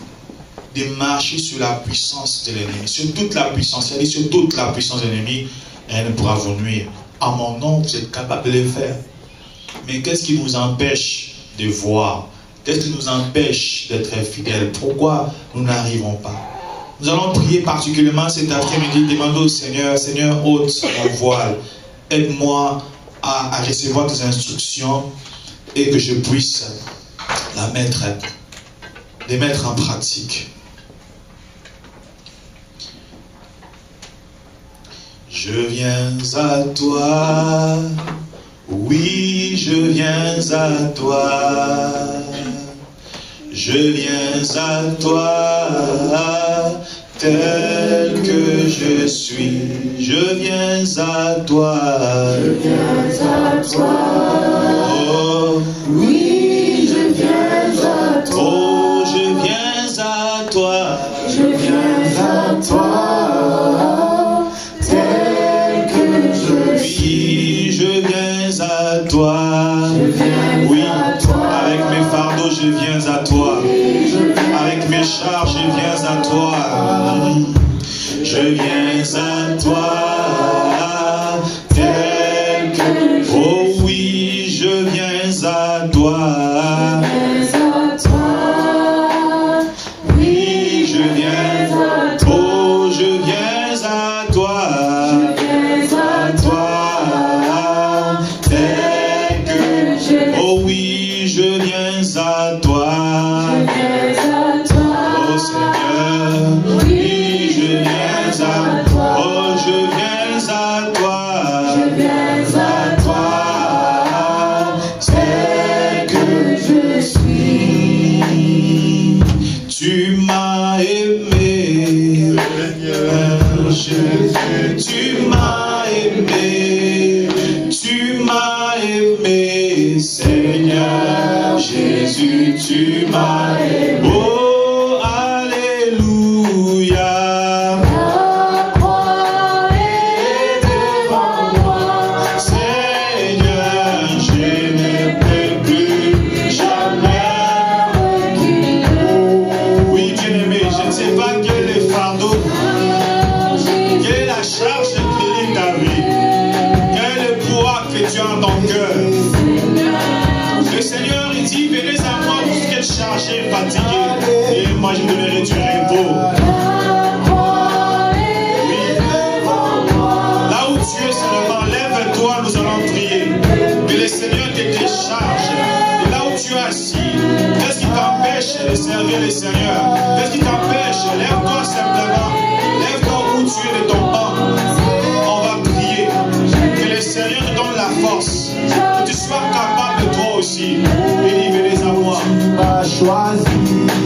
[SPEAKER 2] de marcher sur la puissance de l'ennemi. Sur toute la puissance. Il dit, sur toute la puissance de l'ennemi, elle ne pourra vous nuire. À mon nom, vous êtes capable de le faire. Mais qu'est-ce qui nous empêche de voir? Qu'est-ce qui nous empêche d'être fidèles? Pourquoi nous n'arrivons pas? Nous allons prier particulièrement cet après-midi, demander au Seigneur, Seigneur, ôte mon voile. Aide-moi à recevoir tes instructions et que je puisse les mettre en pratique. Je viens à toi, oui, je viens à toi. Je viens à toi, tel que je suis. Je viens à toi.
[SPEAKER 3] Je viens à toi.
[SPEAKER 2] Oh,
[SPEAKER 3] oui, je viens à toi.
[SPEAKER 2] Oh, je viens à toi.
[SPEAKER 3] Je viens à toi, tel que je suis.
[SPEAKER 2] Oui, je viens à toi.
[SPEAKER 3] Je viens
[SPEAKER 2] Oui,
[SPEAKER 3] à toi.
[SPEAKER 2] avec mes fardeaux, je viens à toi. Avec mes charges, je viens à toi. Je viens à toi, tel que oh oui, je viens à toi. Oui, je viens à toi. Oh, je viens à toi. À toi, tel que oh oui, je viens à toi. Oh Seigneur, oui, je viens à toi. Oh, je viens à toi. À toi, tel que je suis. Tu m'as aimé, Seigneur Jésus. Tu m'as aimé. Tu m'as aimé, Seigneur Jésus. Tu m'as aimé. Oh, alléluia.
[SPEAKER 3] La croix est devant moi.
[SPEAKER 2] Seigneur, je ne peux plus jamais reculer. Oui, bien-aimé, je ne sais pas quel est le fardeau, quelle est la charge qui est ta vie, quel est le poids que tu as en ton cœur. Le Seigneur, il dit, venez à moi, vous qui êtes chargés, fatigués, et moi je vous donnerai du repos. Là où tu es seulement, lève-toi, nous allons prier. Que le Seigneur te décharge. Et là où tu es assis, qu'est-ce qui t'empêche de servir le Seigneur? Qu'est-ce qui t'empêche? Lève-toi simplement. Lève-toi où tu es de ton banc. On va prier. Que le Seigneur te donne la force. Que tu sois capable de toi aussi. Venez à moi.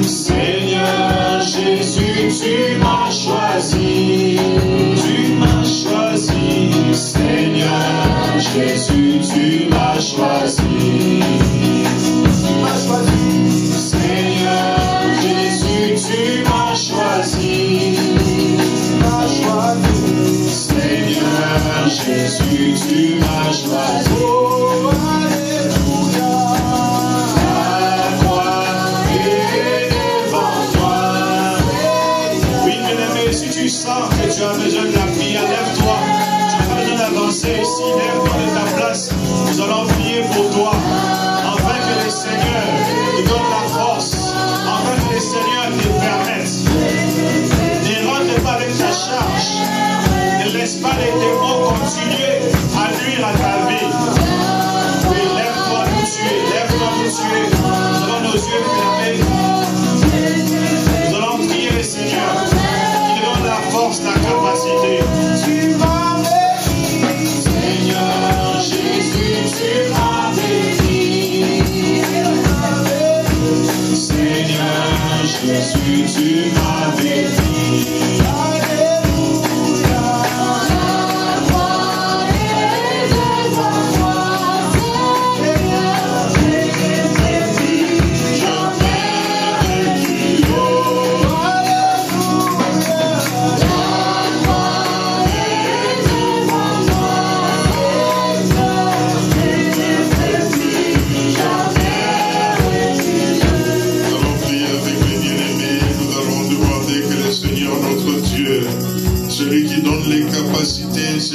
[SPEAKER 2] Seigneur Jésus, tu m'as choisi. Tu m'as choisi. Seigneur Jésus, tu m'as choisi. Seigneur Jésus, tu m'as choisi. Seigneur Jésus, tu m'as choisi. Oh, alléluia. La croix est devant toi. Oui, bien-aimé, si tu sens que tu as besoin de la prière, lève-toi. Tu n'as pas besoin d'avancer ici. Lève-toi de ta place. Nous allons prier pour toi. Afin que le Seigneur te donne la force. Afin que le Seigneur te permette. Ne rentre pas avec ta charge. Ne laisse pas les démons continuer à nuire à ta vie. Oui, lève-toi d'où tu es. Lève-toi d'où tu es. Nous avons nos yeux fermés. Nous allons prier le Seigneur. Qui donne la force, la capacité. Seigneur Jésus, tu m'as béni. Seigneur Jésus, tu m'as béni.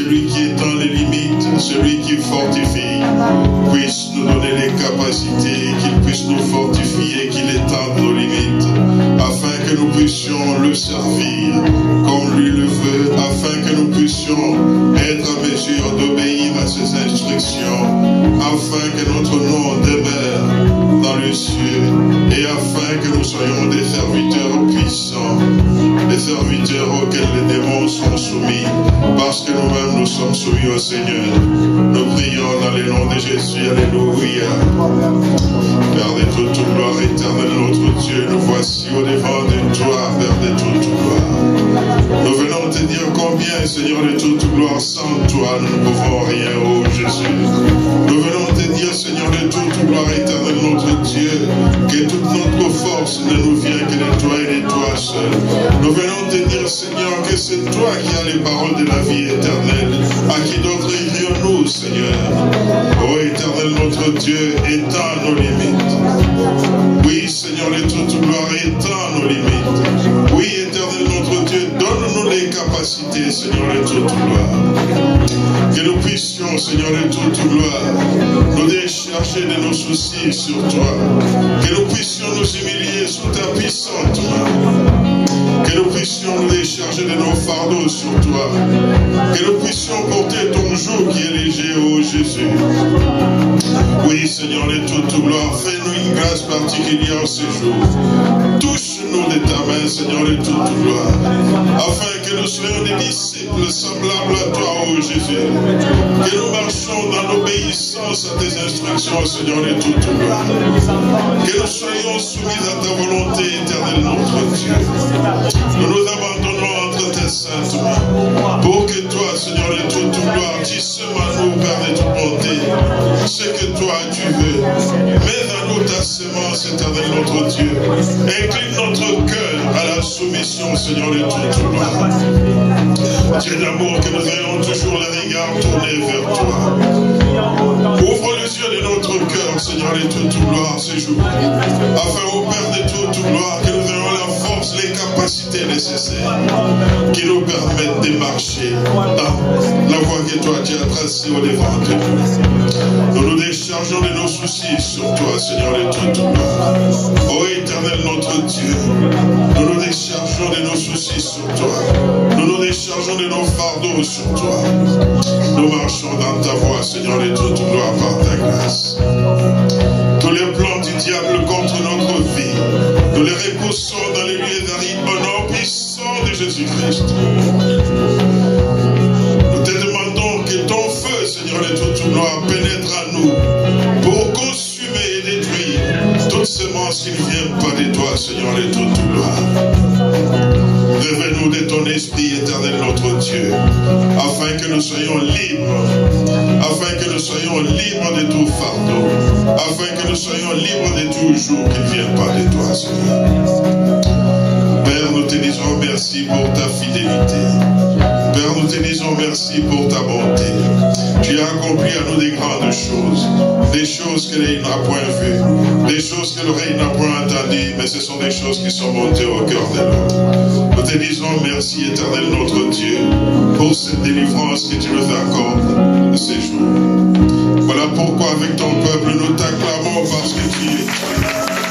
[SPEAKER 4] celui qui étend les limites, celui qui fortifie, puisse nous donner les capacités, qu'il puisse nous fortifier, qu'il étende nos limites, afin que nous puissions le servir comme lui le veut, afin que nous puissions être à mesure d'obéir à ses instructions, afin que notre nom demeure dans les cieux, et afin que nous soyons des serviteurs puissants, des serviteurs auxquels les démons sont soumis, parce que nous-mêmes nous sommes soumis au Seigneur. Nous prions dans le nom de Jésus, alléluia. Père de toute gloire éternelle, notre Dieu, nous voici au-devant de toi, Père de toute gloire. Nous venons te dire combien, Seigneur de toute gloire, sans toi, nous ne pouvons rien, ô Jésus. Nous venons te dire, Seigneur de toute gloire éternelle, notre Dieu, que toute notre force ne nous vient que de toi et de toi seul. Nous venons te dire, Seigneur, que c'est toi qui as les paroles de la vie éternelle. À qui d'autre irions-nous, Seigneur? Ô éternel, notre Dieu, étends nos limites. Oui, Seigneur de toute gloire, étends nos limites. Oui, éternel, notre Dieu, donne-nous les capacités, Seigneur de toute gloire. Que nous puissions, Seigneur de toute gloire, nous décharger de nos soucis sur toi. Que nous puissions nous humilier sous ta puissante main. Que nous puissions nous décharger de nos fardeaux sur toi. Que nous puissions porter ton joug qui est léger, ô Jésus. Oui, Seigneur de toute gloire, fais-nous une grâce particulière ce jour. Touche-nous de ta main, Seigneur de toute gloire, afin que nous soyons des disciples semblables à toi, ô Jésus. Que nous marchions dans l'obéissance à tes instructions, Seigneur de toute gloire. Que nous soyons soumis à ta volonté éternelle, notre Dieu. Nous nous abandonnons entre tes saintes mains, pour que toi, Seigneur de toute gloire, tu sèmes à nous, Père de toute bonté, ce que toi tu veux. Mets à nous ta sémence, éternelle, notre Dieu. Incline notre cœur à la soumission, Seigneur de toute gloire. Dieu d'amour, que nous ayons toujours le regard tourné vers toi. Ouvre les yeux de notre cœur, Seigneur de toute gloire, ce jour, afin, ô Père de toute gloire, que nous ayons la force, les capacités nécessaires qui nous permettent de marcher dans la voie que toi tu as tracée au devant de nous. Nous nous déchargeons de nos soucis sur toi, Seigneur de toute gloire. Ô éternel, notre Dieu, nous nous déchargeons de nos soucis sur toi. Nous nous déchargeons de nos fardeaux sur toi. Nous marchons dans ta voie, Seigneur de toute gloire, par ta grâce. Tous les plans du diable contre notre vie, nous les repoussons dans les lieux d'arrêt au nom puissant de Jésus-Christ. Nous te demandons que ton feu, Seigneur de toute gloire, pénètre à nous pour consumer et détruire toutes semences qui ne viennent pas de toi, Seigneur de toute gloire. Révèle-nous de ton esprit éternel, notre Dieu, afin que nous soyons libres, afin que nous soyons libres de tout fardeau, afin que nous soyons libres de tout joug qui ne viennent pas de toi, Seigneur. Père, nous te disons merci pour ta fidélité. Père, nous te disons merci pour ta bonté. Tu as accompli à nous des grandes choses, des choses que l'œil n'a point vues, des choses que l'oreille n'a point entendues, mais ce sont des choses qui sont montées au cœur de l'homme. Nous te disons merci, éternel notre Dieu, pour cette délivrance que tu nous accordes ce jour. Voilà pourquoi avec ton peuple nous t'acclamons parce que tu es